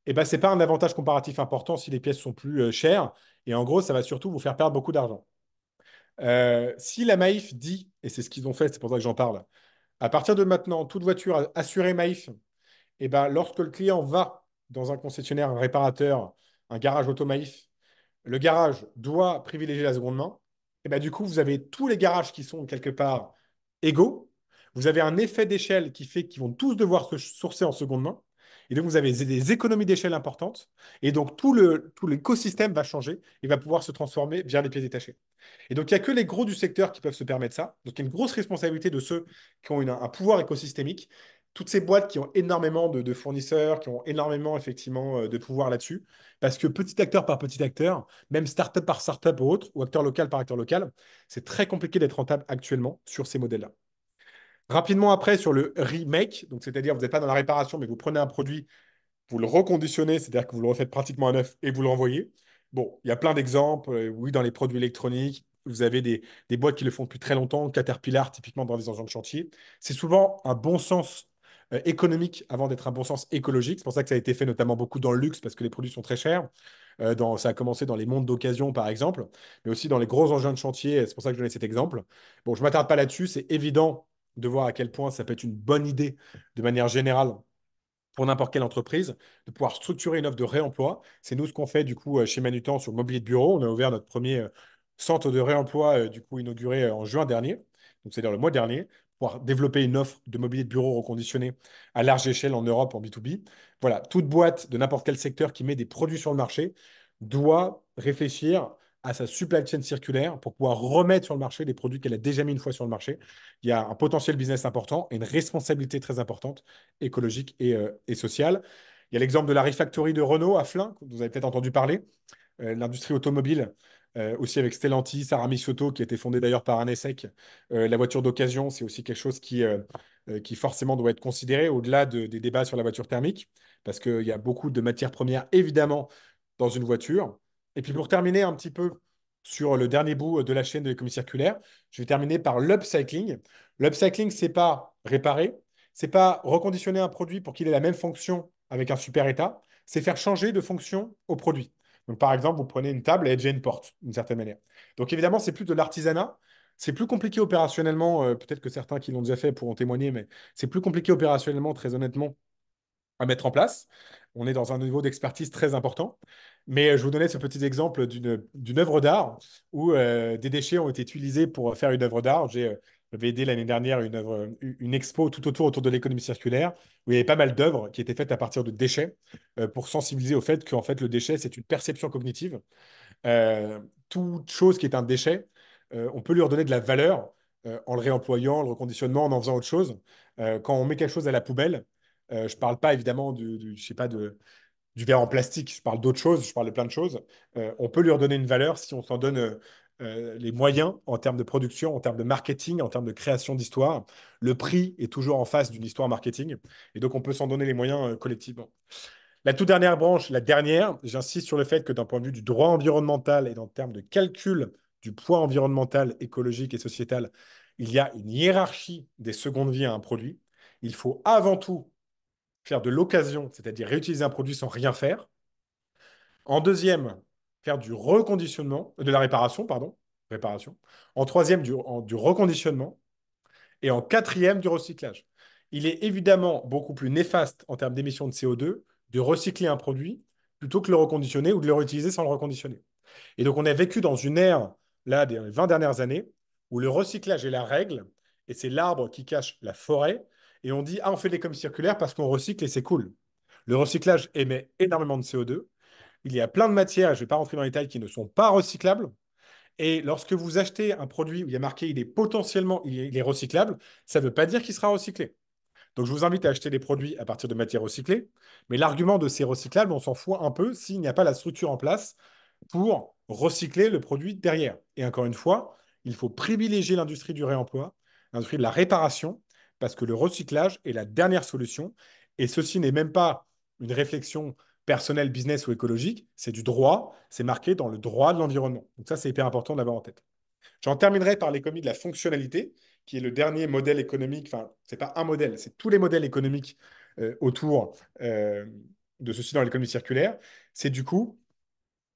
eh ben, ce n'est pas un avantage comparatif important si les pièces sont plus chères. Et en gros, ça va surtout vous faire perdre beaucoup d'argent. Si la Maïf dit, et c'est ce qu'ils ont fait, c'est pour ça que j'en parle, à partir de maintenant, toute voiture assurée Maïf, et ben, lorsque le client va dans un concessionnaire, un réparateur, un garage auto Maïf, le garage doit privilégier la seconde main. Et ben, du coup, vous avez tous les garages qui sont quelque part égaux. Vous avez un effet d'échelle qui fait qu'ils vont tous devoir se sourcer en seconde main. Et donc, vous avez des économies d'échelle importantes. Et donc, tout l'écosystème va changer et va pouvoir se transformer vers les pièces détachées. Et donc, il n'y a que les gros du secteur qui peuvent se permettre ça. Donc, il y a une grosse responsabilité de ceux qui ont un pouvoir écosystémique. Toutes ces boîtes qui ont énormément de fournisseurs, qui ont énormément, effectivement, de pouvoir là-dessus. Parce que petit acteur par petit acteur, même startup par startup ou autre, ou acteur local par acteur local, c'est très compliqué d'être rentable actuellement sur ces modèles-là. Rapidement après, sur le remake, donc c'est-à-dire vous n'êtes pas dans la réparation, mais vous prenez un produit, vous le reconditionnez, c'est-à-dire que vous le refaites pratiquement à neuf et vous le renvoyez. Bon, il y a plein d'exemples. Oui, dans les produits électroniques, vous avez des boîtes qui le font depuis très longtemps, Caterpillar, typiquement dans les engins de chantier. C'est souvent un bon sens économique avant d'être un bon sens écologique. C'est pour ça que ça a été fait notamment beaucoup dans le luxe, parce que les produits sont très chers. Ça a commencé dans les montres d'occasion, par exemple, mais aussi dans les gros engins de chantier. C'est pour ça que je donnais cet exemple. Bon, je ne m'attarde pas là-dessus. C'est évident de voir à quel point ça peut être une bonne idée de manière générale pour n'importe quelle entreprise, de pouvoir structurer une offre de réemploi. C'est nous ce qu'on fait du coup chez Manutan sur le mobilier de bureau. On a ouvert notre premier centre de réemploi du coup inauguré en juin dernier, donc c'est-à-dire le mois dernier, pour pouvoir développer une offre de mobilier de bureau reconditionné à large échelle en Europe en B2B. Voilà, toute boîte de n'importe quel secteur qui met des produits sur le marché doit réfléchir à sa supply chain circulaire pour pouvoir remettre sur le marché des produits qu'elle a déjà mis une fois sur le marché. Il y a un potentiel business important et une responsabilité très importante écologique et sociale. Il y a l'exemple de la refactory de Renault à Flins, que vous avez peut-être entendu parler. L'industrie automobile aussi avec Stellantis, Aramis Auto, qui a été fondé d'ailleurs par un ESSEC. La voiture d'occasion, c'est aussi quelque chose qui forcément doit être considéré au-delà des débats sur la voiture thermique, parce qu'il y a beaucoup de matières premières, évidemment, dans une voiture. Et puis pour terminer un petit peu sur le dernier bout de la chaîne de l'économie circulaire, je vais terminer par l'upcycling. L'upcycling, c'est pas réparer, c'est pas reconditionner un produit pour qu'il ait la même fonction avec un super état, c'est faire changer de fonction au produit. Donc, par exemple, vous prenez une table et elle devient une porte, d'une certaine manière. Donc, évidemment, c'est plus de l'artisanat. C'est plus compliqué opérationnellement. Peut-être que certains qui l'ont déjà fait pourront témoigner, mais c'est plus compliqué opérationnellement, très honnêtement, à mettre en place. On est dans un niveau d'expertise très important. Mais je vous donnais ce petit exemple d'une œuvre d'art où des déchets ont été utilisés pour faire une œuvre d'art. J'avais aidé l'année dernière une expo tout autour de l'économie circulaire où il y avait pas mal d'œuvres qui étaient faites à partir de déchets pour sensibiliser au fait qu'en fait, le déchet, c'est une perception cognitive. Euh, Toute chose qui est un déchet, on peut lui redonner de la valeur en le réemployant, le reconditionnement, en faisant autre chose. Quand on met quelque chose à la poubelle, je ne parle pas évidemment je sais pas, du verre en plastique, je parle d'autre chose, je parle de plein de choses. On peut lui redonner une valeur si on s'en donne les moyens en termes de production, en termes de marketing, en termes de création d'histoire. Le prix est toujours en face d'une histoire marketing, et donc on peut s'en donner les moyens collectivement. La toute dernière branche, la dernière, j'insiste sur le fait que d'un point de vue du droit environnemental et en termes de calcul du poids environnemental, écologique et sociétal, il y a une hiérarchie des secondes vies à un produit. Il faut avant tout faire de l'occasion, c'est-à-dire réutiliser un produit sans rien faire. En deuxième, faire du reconditionnement, de la réparation, pardon, réparation. En troisième, du reconditionnement. Et en quatrième, du recyclage. Il est évidemment beaucoup plus néfaste en termes d'émissions de CO2 de recycler un produit plutôt que de le reconditionner ou de le réutiliser sans le reconditionner. Et donc, on a vécu dans une ère, là, des 20 dernières années, où le recyclage est la règle, et c'est l'arbre qui cache la forêt, et on dit, ah, on fait de l'économie circulaire parce qu'on recycle et c'est cool. Le recyclage émet énormément de CO2. Il y a plein de matières, et je ne vais pas rentrer dans les détails, qui ne sont pas recyclables. Et lorsque vous achetez un produit où il y a marqué il est potentiellement il est recyclable, ça ne veut pas dire qu'il sera recyclé. Donc je vous invite à acheter des produits à partir de matières recyclées. Mais l'argument de ces recyclables, on s'en fout un peu s'il n'y a pas la structure en place pour recycler le produit derrière. Et encore une fois, il faut privilégier l'industrie du réemploi, l'industrie de la réparation, parce que le recyclage est la dernière solution. Et ceci n'est même pas une réflexion personnelle, business ou écologique, c'est du droit, c'est marqué dans le droit de l'environnement. Donc ça, c'est hyper important de l'avoir en tête. J'en terminerai par l'économie de la fonctionnalité, qui est le dernier modèle économique, enfin, c'est pas un modèle, c'est tous les modèles économiques autour de ceci dans l'économie circulaire. C'est du coup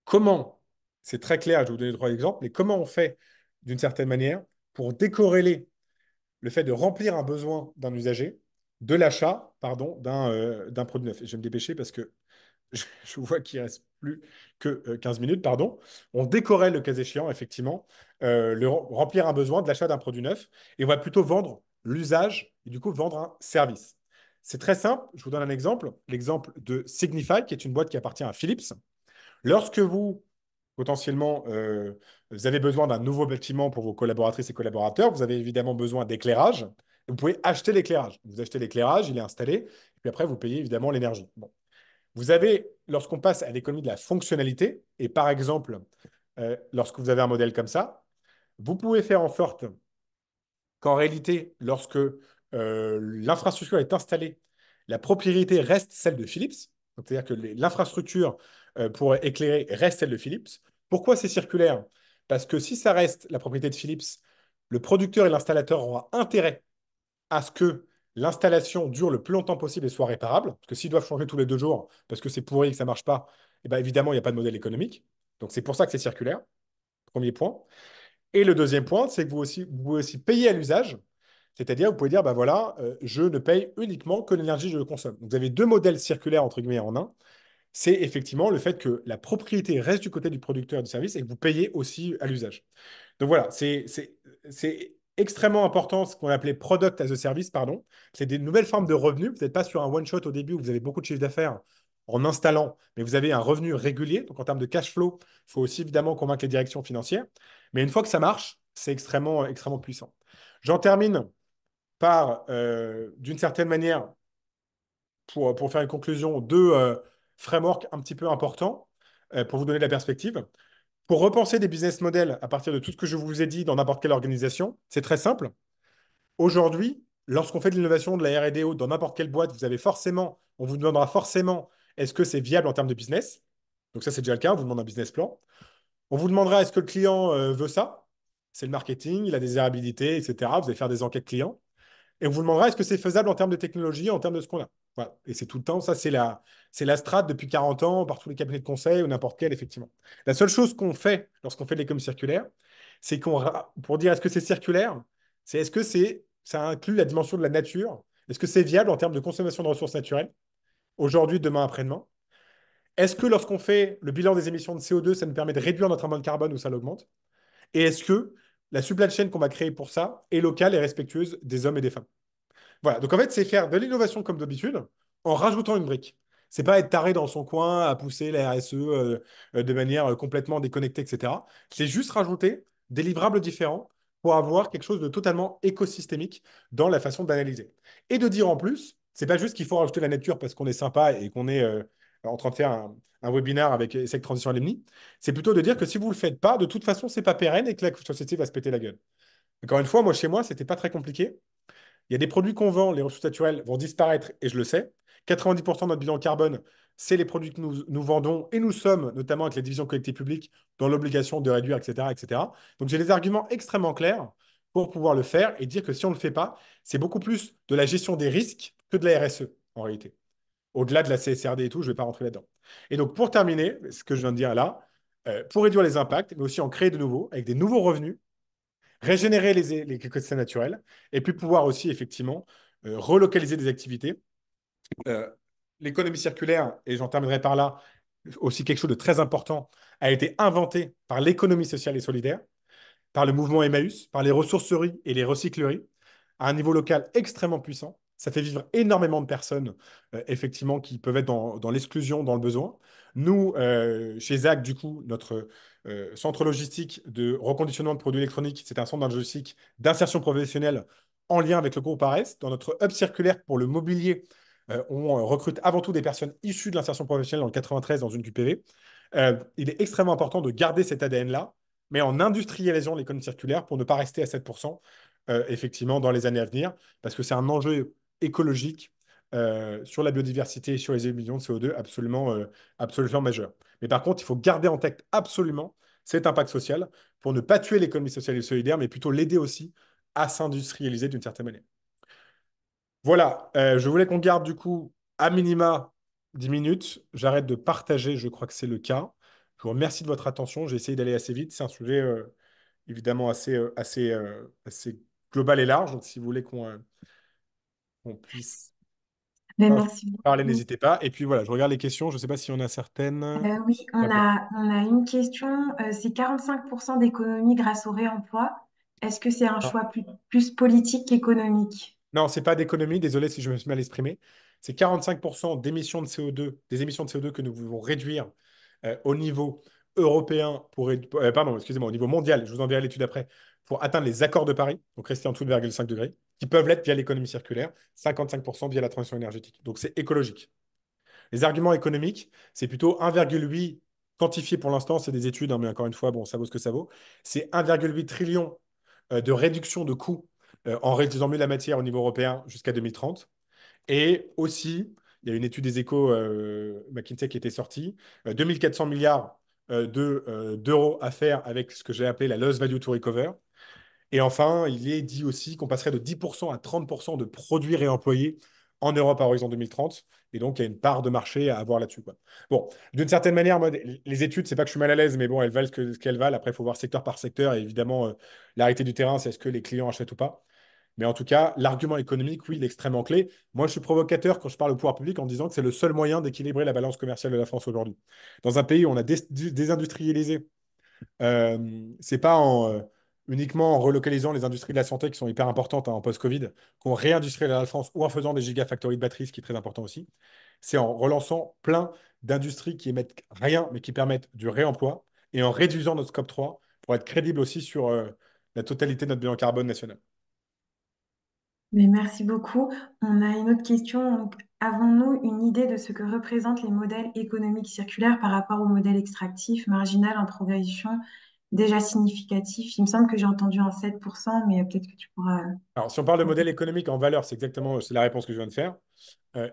comment, c'est très clair, je vais vous donner trois exemples, mais comment on fait d'une certaine manière pour décorréler le fait de remplir un besoin d'un usager de l'achat, pardon, d'un produit neuf. Et je vais me dépêcher parce que je vois qu'il reste plus que 15 minutes, pardon. On décorrèle le cas échéant, effectivement, remplir un besoin de l'achat d'un produit neuf et on va plutôt vendre l'usage et du coup vendre un service. C'est très simple. Je vous donne un exemple. L'exemple de Signify, qui est une boîte qui appartient à Philips. Lorsque vous, potentiellement, vous avez besoin d'un nouveau bâtiment pour vos collaboratrices et collaborateurs, vous avez évidemment besoin d'éclairage. Vous pouvez acheter l'éclairage. Vous achetez l'éclairage, il est installé, et puis après, vous payez évidemment l'énergie. Bon. Vous avez, lorsqu'on passe à l'économie de la fonctionnalité, et par exemple, lorsque vous avez un modèle comme ça, vous pouvez faire en sorte qu'en réalité, lorsque l'infrastructure est installée, la propriété reste celle de Philips. Donc, c'est-à-dire que l'infrastructure pour éclairer reste celle de Philips. Pourquoi c'est circulaire? Parce que si ça reste la propriété de Philips, le producteur et l'installateur auront intérêt à ce que l'installation dure le plus longtemps possible et soit réparable. Parce que s'ils doivent changer tous les 2 jours parce que c'est pourri et que ça ne marche pas, eh ben évidemment, il n'y a pas de modèle économique. Donc c'est pour ça que c'est circulaire. Premier point. Et le deuxième point, c'est que vous pouvez aussi payer à l'usage. C'est-à-dire, vous pouvez dire, bah voilà, je ne paye uniquement que l'énergie que je consomme. Donc, vous avez deux modèles circulaires, entre guillemets, en un. C'est effectivement le fait que la propriété reste du côté du producteur du service et que vous payez aussi à l'usage. Donc voilà, c'est extrêmement important ce qu'on appelait product as a service, pardon. C'est des nouvelles formes de revenus. Vous n'êtes pas sur un one-shot au début où vous avez beaucoup de chiffre d'affaires en installant, mais vous avez un revenu régulier. Donc en termes de cash flow, il faut aussi évidemment convaincre les directions financières. Mais une fois que ça marche, c'est extrêmement, extrêmement puissant. J'en termine par, d'une certaine manière, pour faire une conclusion, deux frameworks un petit peu importants pour vous donner de la perspective. Pour repenser des business models à partir de tout ce que je vous ai dit dans n'importe quelle organisation, c'est très simple. Aujourd'hui, lorsqu'on fait de l'innovation, de la R&D ou dans n'importe quelle boîte, on vous demandera forcément est-ce que c'est viable en termes de business. Donc ça, c'est déjà le cas, on vous demande un business plan. On vous demandera est-ce que le client veut ça. C'est le marketing, il a des désirabilité, etc. Vous allez faire des enquêtes clients. Et on vous demandera est-ce que c'est faisable en termes de technologie, en termes de ce qu'on a. Voilà. Et c'est tout le temps, ça c'est la strate depuis 40 ans par tous les cabinets de conseil ou n'importe quel, effectivement. La seule chose qu'on fait lorsqu'on fait de l'économie circulaire, c'est pour dire est-ce que c'est circulaire, c'est est-ce que ça inclut la dimension de la nature, est-ce que c'est viable en termes de consommation de ressources naturelles, aujourd'hui, demain, après-demain. Est-ce que lorsqu'on fait le bilan des émissions de CO2, ça nous permet de réduire notre empreinte carbone ou ça l'augmente? Et est-ce que la supply chain qu'on va créer pour ça est locale et respectueuse des hommes et des femmes? Voilà, donc en fait, c'est faire de l'innovation comme d'habitude en rajoutant une brique. C'est pas être taré dans son coin à pousser la RSE de manière complètement déconnectée, etc. C'est juste rajouter des livrables différents pour avoir quelque chose de totalement écosystémique dans la façon d'analyser. Et de dire en plus, c'est pas juste qu'il faut rajouter la nature parce qu'on est sympa et qu'on est en train de faire un webinaire avec ESSEC Transition Alumni. C'est plutôt de dire que si vous le faites pas, de toute façon, c'est pas pérenne et que la société va se péter la gueule. Encore une fois, moi, chez moi, c'était pas très compliqué. Il y a des produits qu'on vend, les ressources naturelles vont disparaître et je le sais. 90% de notre bilan carbone, c'est les produits que nous vendons et nous sommes, notamment avec les divisions collectives publiques, dans l'obligation de réduire, etc., etc. Donc j'ai des arguments extrêmement clairs pour pouvoir le faire et dire que si on ne le fait pas, c'est beaucoup plus de la gestion des risques que de la RSE en réalité. Au-delà de la CSRD et tout, je ne vais pas rentrer là-dedans. Et donc pour terminer, ce que je viens de dire là, pour réduire les impacts, mais aussi en créer de nouveaux, avec des nouveaux revenus, régénérer les écosystèmes naturels, et puis pouvoir aussi, effectivement, relocaliser des activités. Euh, L'économie circulaire, et j'en terminerai par là, aussi quelque chose de très important, a été inventé par l'économie sociale et solidaire, par le mouvement Emmaüs, par les ressourceries et les recycleries, à un niveau local extrêmement puissant. Ça fait vivre énormément de personnes, effectivement, qui peuvent être dans l'exclusion, dans le besoin. Nous, chez ZAC, du coup, notre centre logistique de reconditionnement de produits électroniques, c'est un centre logistique d'insertion professionnelle en lien avec le groupe ARES. Dans notre hub circulaire pour le mobilier, on recrute avant tout des personnes issues de l'insertion professionnelle dans le 93 dans une QPV. Il est extrêmement important de garder cet ADN-là mais en industrialisant l'économie circulaire pour ne pas rester à 7%, effectivement, dans les années à venir, parce que c'est un enjeu écologique sur la biodiversité et sur les émissions de CO2 absolument majeur. Mais par contre, il faut garder en tête absolument cet impact social pour ne pas tuer l'économie sociale et solidaire, mais plutôt l'aider aussi à s'industrialiser d'une certaine manière. Voilà, je voulais qu'on garde du coup à minima 10 minutes. J'arrête de partager, je crois que c'est le cas. Je vous remercie de votre attention. J'ai essayé d'aller assez vite. C'est un sujet évidemment assez global et large. Donc, si vous voulez qu'on puisse Ben, merci parler, beaucoup. n'hésitez pas. Et puis voilà, je regarde les questions. Je ne sais pas s'il y en a certaines. Oui, Ok. on a une question. C'est 45% d'économie grâce au réemploi. Est-ce que c'est un choix plus politique qu'économique? Non, c'est pas d'économie, désolé si je me suis mal exprimé. C'est 45% d'émissions de CO2, des émissions de CO2 que nous voulons réduire au niveau européen pardon, excusez-moi, au niveau mondial, je vous enverrai l'étude après, pour atteindre les accords de Paris, donc rester en dessous de 2,5 degrés, qui peuvent l'être via l'économie circulaire, 55% via la transition énergétique. Donc c'est écologique. Les arguments économiques, c'est plutôt 1,8 quantifié pour l'instant, c'est des études, hein, mais encore une fois, bon, ça vaut ce que ça vaut. C'est 1,8 trillion de réduction de coûts en réduisant mieux la matière au niveau européen jusqu'à 2030. Et aussi, il y a une étude des échos McKinsey qui était sortie, 2400 milliards d'euros à faire avec ce que j'ai appelé la loss value to recover. Et enfin, il est dit aussi qu'on passerait de 10% à 30% de produits réemployés en Europe à horizon 2030. Et donc, il y a une part de marché à avoir là-dessus, quoi. Bon, d'une certaine manière, moi, les études, c'est pas que je suis mal à l'aise, mais bon, elles valent ce qu'elles valent. Après, il faut voir secteur par secteur. Et évidemment, la réalité du terrain, c'est est-ce que les clients achètent ou pas. Mais en tout cas, l'argument économique, oui, il est extrêmement clé. Moi, je suis provocateur quand je parle au pouvoir public en disant que c'est le seul moyen d'équilibrer la balance commerciale de la France aujourd'hui. Dans un pays où on a désindustrialisé c'est pas uniquement en relocalisant les industries de la santé qui sont hyper importantes hein, en post-Covid, qu'on réindustrialise la France ou en faisant des gigafactories de batteries, ce qui est très important aussi. C'est en relançant plein d'industries qui émettent rien, mais qui permettent du réemploi et en réduisant notre scope 3 pour être crédible aussi sur la totalité de notre bilan carbone national. Mais merci beaucoup. On a une autre question. Donc, avons-nous une idée de ce que représentent les modèles économiques circulaires par rapport au modèle extractif, marginal, en progression, déjà significatif? Il me semble que j'ai entendu un 7%, mais peut-être que tu pourras... Alors, si on parle de modèle économique en valeur, c'est exactement c'est la réponse que je viens de faire.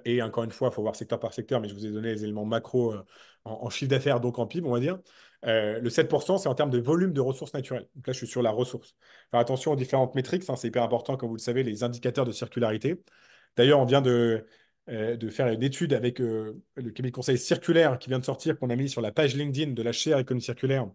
Et encore une fois, il faut voir secteur par secteur, mais je vous ai donné les éléments macro en chiffre d'affaires, donc en PIB, on va dire. Le 7%, c'est en termes de volume de ressources naturelles. Donc là, je suis sur la ressource. Faire attention aux différentes métriques, hein, c'est hyper important, comme vous le savez, les indicateurs de circularité. D'ailleurs, on vient de faire une étude avec le cabinet de conseil circulaire qui vient de sortir, qu'on a mis sur la page LinkedIn de la chaire économie circulaire,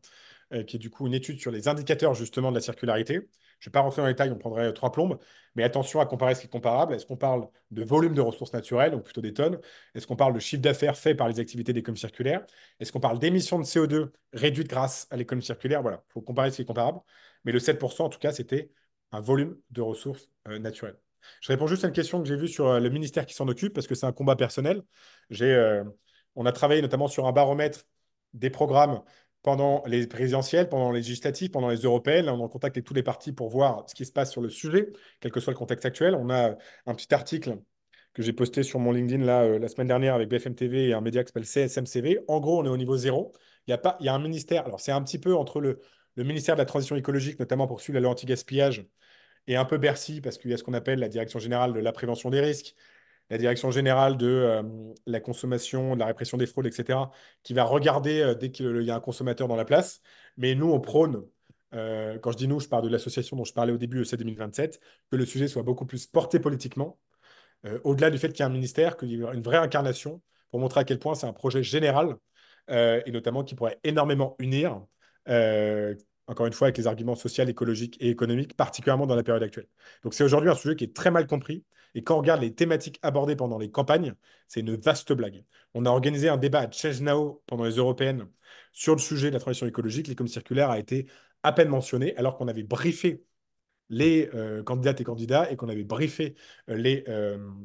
qui est du coup une étude sur les indicateurs justement de la circularité. Je ne vais pas rentrer dans les détails, on prendrait trois plombes, mais attention à comparer ce qui est comparable. Est-ce qu'on parle de volume de ressources naturelles, donc plutôt des tonnes? Est-ce qu'on parle de chiffre d'affaires fait par les activités d'économie circulaire? Est-ce qu'on parle d'émissions de CO2 réduites grâce à l'économie circulaire? Voilà, il faut comparer ce qui est comparable. Mais le 7%, en tout cas, c'était un volume de ressources naturelles. Je réponds juste à une question que j'ai vue sur le ministère qui s'en occupe, parce que c'est un combat personnel. J'ai, euh, on a travaillé notamment sur un baromètre des programmes pendant les présidentielles, pendant les législatives, pendant les européennes. Là, on est en contact avec tous les partis pour voir ce qui se passe sur le sujet, quel que soit le contexte actuel. On a un petit article que j'ai posté sur mon LinkedIn là, la semaine dernière avec BFM TV et un média qui s'appelle CSMCV. En gros, on est au niveau zéro. Il y a pas, il y a un ministère. Alors, c'est un petit peu entre le ministère de la Transition écologique, notamment pour suivre la loi anti-gaspillage, et un peu Bercy, parce qu'il y a ce qu'on appelle la Direction générale de la prévention des risques, la Direction générale de la consommation, de la répression des fraudes, etc., qui va regarder dès qu'il y a un consommateur dans la place. Mais nous, on prône, quand je dis nous, je parle de l'association dont je parlais au début, EC 2027, que le sujet soit beaucoup plus porté politiquement, au-delà du fait qu'il y a un ministère, qu'il y ait une vraie incarnation, pour montrer à quel point c'est un projet général, et notamment qui pourrait énormément unir, euh, encore une fois, avec les arguments sociaux, écologiques et économiques, particulièrement dans la période actuelle. Donc c'est aujourd'hui un sujet qui est très mal compris, et quand on regarde les thématiques abordées pendant les campagnes, c'est une vaste blague. On a organisé un débat à Change Now pendant les européennes sur le sujet de la transition écologique. L'économie circulaire a été à peine mentionné, alors qu'on avait briefé les candidates et candidats et qu'on avait briefé les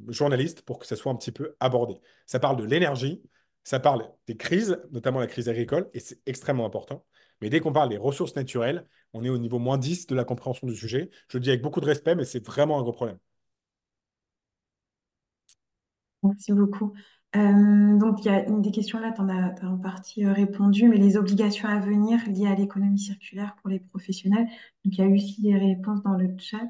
journalistes pour que ça soit un petit peu abordé. Ça parle de l'énergie, ça parle des crises, notamment la crise agricole, et c'est extrêmement important. Mais dès qu'on parle des ressources naturelles, on est au niveau -10 de la compréhension du sujet. Je le dis avec beaucoup de respect, mais c'est vraiment un gros problème. Merci beaucoup. Donc, il y a une des questions là, tu as en partie répondu, mais les obligations à venir liées à l'économie circulaire pour les professionnels. Donc, il y a eu aussi des réponses dans le chat.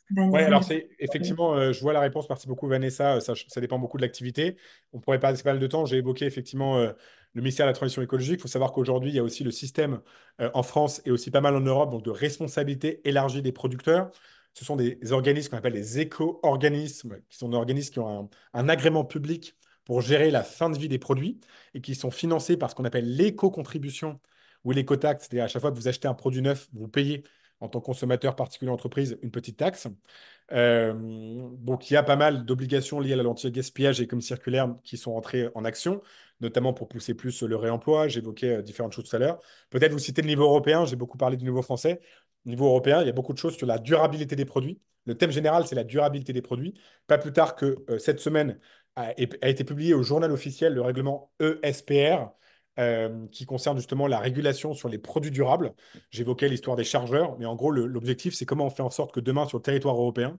Ouais, Vanessa, alors je... c'est effectivement, je vois la réponse. Merci beaucoup, Vanessa. Ça dépend beaucoup de l'activité. On pourrait passer pas mal de temps. J'ai évoqué effectivement le ministère de la Transition écologique. Il faut savoir qu'aujourd'hui, il y a aussi le système en France et aussi pas mal en Europe, donc de responsabilité élargie des producteurs. Ce sont des organismes qu'on appelle des éco-organismes, qui sont des organismes qui ont un agrément public pour gérer la fin de vie des produits et qui sont financés par ce qu'on appelle l'éco-contribution ou l'éco-taxe. C'est-à-dire à chaque fois que vous achetez un produit neuf, vous payez en tant que consommateur particulier entreprise une petite taxe. Donc, il y a pas mal d'obligations liées à l'anti-gaspillage et comme circulaire qui sont entrées en action, notamment pour pousser plus le réemploi. J'évoquais différentes choses tout à l'heure. Peut-être vous citez le niveau européen, j'ai beaucoup parlé du niveau français. Au niveau européen, il y a beaucoup de choses sur la durabilité des produits. Le thème général, c'est la durabilité des produits. Pas plus tard que cette semaine a été publié au journal officiel le règlement ESPR, qui concerne justement la régulation sur les produits durables. J'évoquais l'histoire des chargeurs, mais en gros, l'objectif, c'est comment on fait en sorte que demain, sur le territoire européen,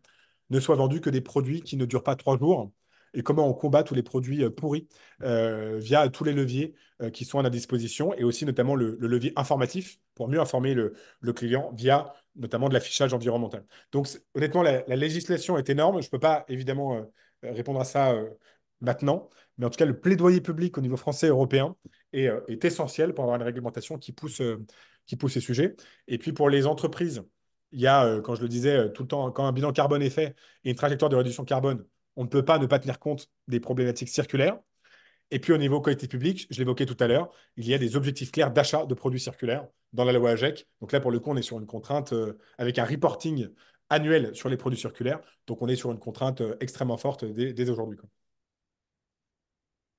ne soient vendus que des produits qui ne durent pas 3 jours et comment on combat tous les produits pourris via tous les leviers qui sont à notre disposition et aussi notamment le levier informatif pour mieux informer le client via notamment de l'affichage environnemental. Donc, honnêtement, la législation est énorme. Je ne peux pas évidemment répondre à ça maintenant, mais en tout cas, le plaidoyer public au niveau français et européen est essentiel pour avoir une réglementation qui pousse ces sujets. Et puis pour les entreprises, il y a, quand je le disais tout le temps, quand un bilan carbone est fait et une trajectoire de réduction carbone, on ne peut pas ne pas tenir compte des problématiques circulaires. Et puis au niveau qualité publique, je l'évoquais tout à l'heure, il y a des objectifs clairs d'achat de produits circulaires dans la loi AGEC. Donc là, pour le coup, on est sur une contrainte avec un reporting annuel sur les produits circulaires. Donc on est sur une contrainte extrêmement forte dès aujourd'hui, quoi.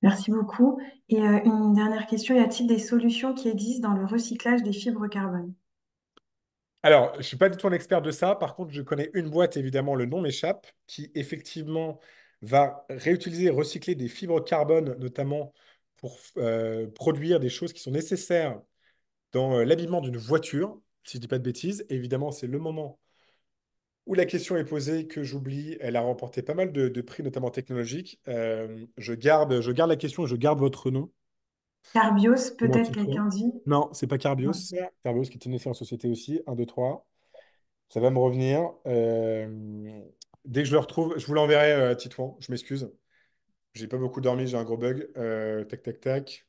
Merci beaucoup. Et une dernière question, y a-t-il des solutions qui existent dans le recyclage des fibres carbone? Alors, je ne suis pas du tout un expert de ça. Par contre, je connais une boîte, évidemment, le nom m'échappe, qui effectivement va réutiliser, recycler des fibres carbone, notamment pour produire des choses qui sont nécessaires dans l'habillement d'une voiture, si je ne dis pas de bêtises. Évidemment, c'est le moment où la question est posée que j'oublie. Elle a remporté pas mal de prix, notamment technologiques. Je garde la question et je garde votre nom. Carbios, Mon peut-être titre. quelqu'un dit. Non, c'est pas Carbios. Non. Carbios qui est une en société aussi. Un, 2, 3. Ça va me revenir. Dès que je le retrouve, je vous l'enverrai, Titouan. Je m'excuse. J'ai pas beaucoup dormi, j'ai un gros bug. Tac, tac, tac.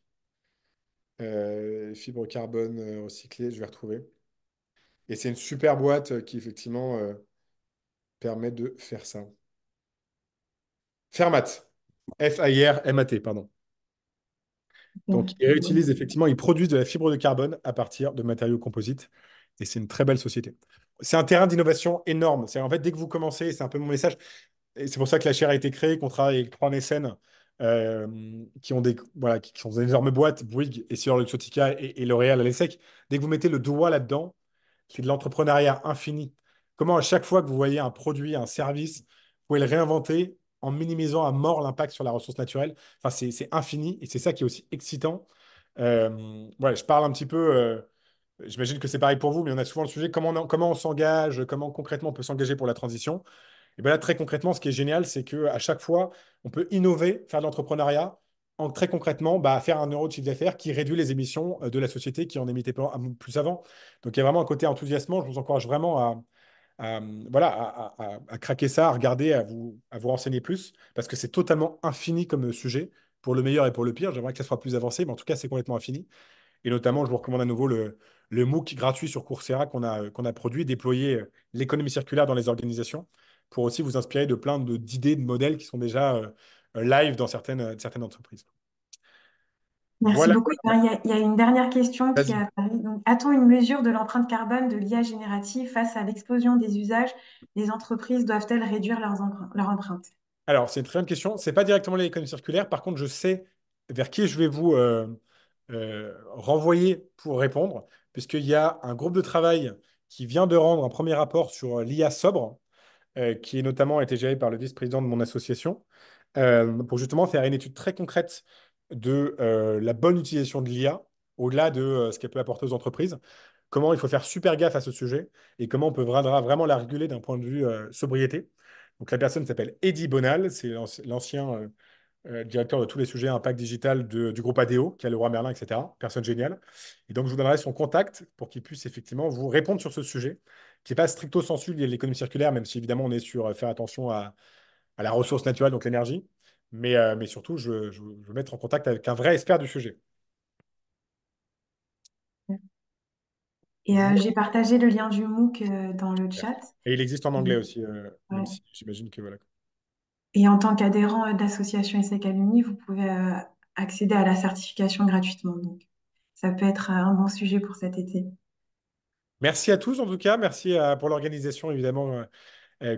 Fibre carbone recyclée, je vais retrouver. Et c'est une super boîte qui, effectivement, permet de faire ça. Fermat. F-I-R-M-A-T, pardon. Donc, ils réutilisent effectivement, ils produisent de la fibre de carbone à partir de matériaux composites. Et c'est une très belle société. C'est un terrain d'innovation énorme. C'est en fait, dès que vous commencez, c'est un peu mon message, et c'est pour ça que la chaire a été créée, qu'on travaille avec trois mécènes euh, qui ont des énormes boîtes, Bouygues, EssilorLuxottica et L'Oréal à l'ESSEC. Dès que vous mettez le doigt là-dedans, c'est de l'entrepreneuriat infini. Comment à chaque fois que vous voyez un produit, un service, vous pouvez le réinventer en minimisant à mort l'impact sur la ressource naturelle. Enfin, c'est infini et c'est ça qui est aussi excitant. Ouais, je parle un petit peu. J'imagine que c'est pareil pour vous, mais on a souvent le sujet comment on s'engage, comment concrètement on peut s'engager pour la transition. Et bien là, très concrètement, ce qui est génial, c'est qu'à chaque fois, on peut innover, faire de l'entrepreneuriat, en très concrètement, faire un euro de chiffre d'affaires qui réduit les émissions de la société qui en émettait plus avant. Donc il y a vraiment un côté enthousiasmant. Je vous encourage vraiment voilà, à craquer ça, à regarder, à vous renseigner plus, parce que c'est totalement infini comme sujet, pour le meilleur et pour le pire. J'aimerais que ça soit plus avancé, mais en tout cas, c'est complètement infini. Et notamment, je vous recommande à nouveau le MOOC gratuit sur Coursera qu'on a produit, déployer l'économie circulaire dans les organisations, pour aussi vous inspirer de plein d'idées, de modèles qui sont déjà live dans certaines entreprises. Merci Voilà, beaucoup. Il y a une dernière question qui vas-y. a apparu. Donc, a-t-on une mesure de l'empreinte carbone de l'IA générative face à l'explosion des usages? Les entreprises doivent-elles réduire leur empreinte? Alors, c'est une très bonne question. Ce n'est pas directement l'économie circulaire. Par contre, je sais vers qui je vais vous renvoyer pour répondre, puisqu'il y a un groupe de travail qui vient de rendre un premier rapport sur l'IA sobre, qui est notamment été géré par le vice-président de mon association, pour justement faire une étude très concrète de la bonne utilisation de l'IA, au-delà de ce qu'elle peut apporter aux entreprises, comment il faut faire super gaffe à ce sujet et comment on peut vraiment la réguler d'un point de vue sobriété. Donc la personne s'appelle Eddie Bonal, c'est l'ancien directeur de tous les sujets impact digital du groupe ADO, qui a le roi Merlin, etc. Personne géniale. Et donc je vous donnerai son contact pour qu'il puisse effectivement vous répondre sur ce sujet, qui n'est pas stricto sensu lié à l'économie circulaire, même si évidemment on est sur faire attention à la ressource naturelle, donc l'énergie. Mais surtout, je veux mettre en contact avec un vrai expert du sujet. Et Voilà. j'ai partagé le lien du MOOC dans le chat. Et il existe en Et, anglais aussi, même ouais. si j'imagine que voilà. Et en tant qu'adhérent d'association ESSEC Alumni, vous pouvez accéder à la certification gratuitement. Donc, ça peut être un bon sujet pour cet été. Merci à tous en tout cas. Merci pour l'organisation évidemment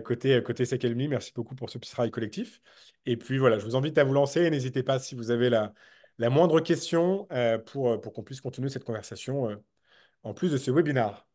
côté Sec Alumni. Merci beaucoup pour ce petit travail collectif. Et puis voilà, je vous invite à vous lancer. Et n'hésitez pas si vous avez la moindre question pour qu'on puisse continuer cette conversation en plus de ce webinaire.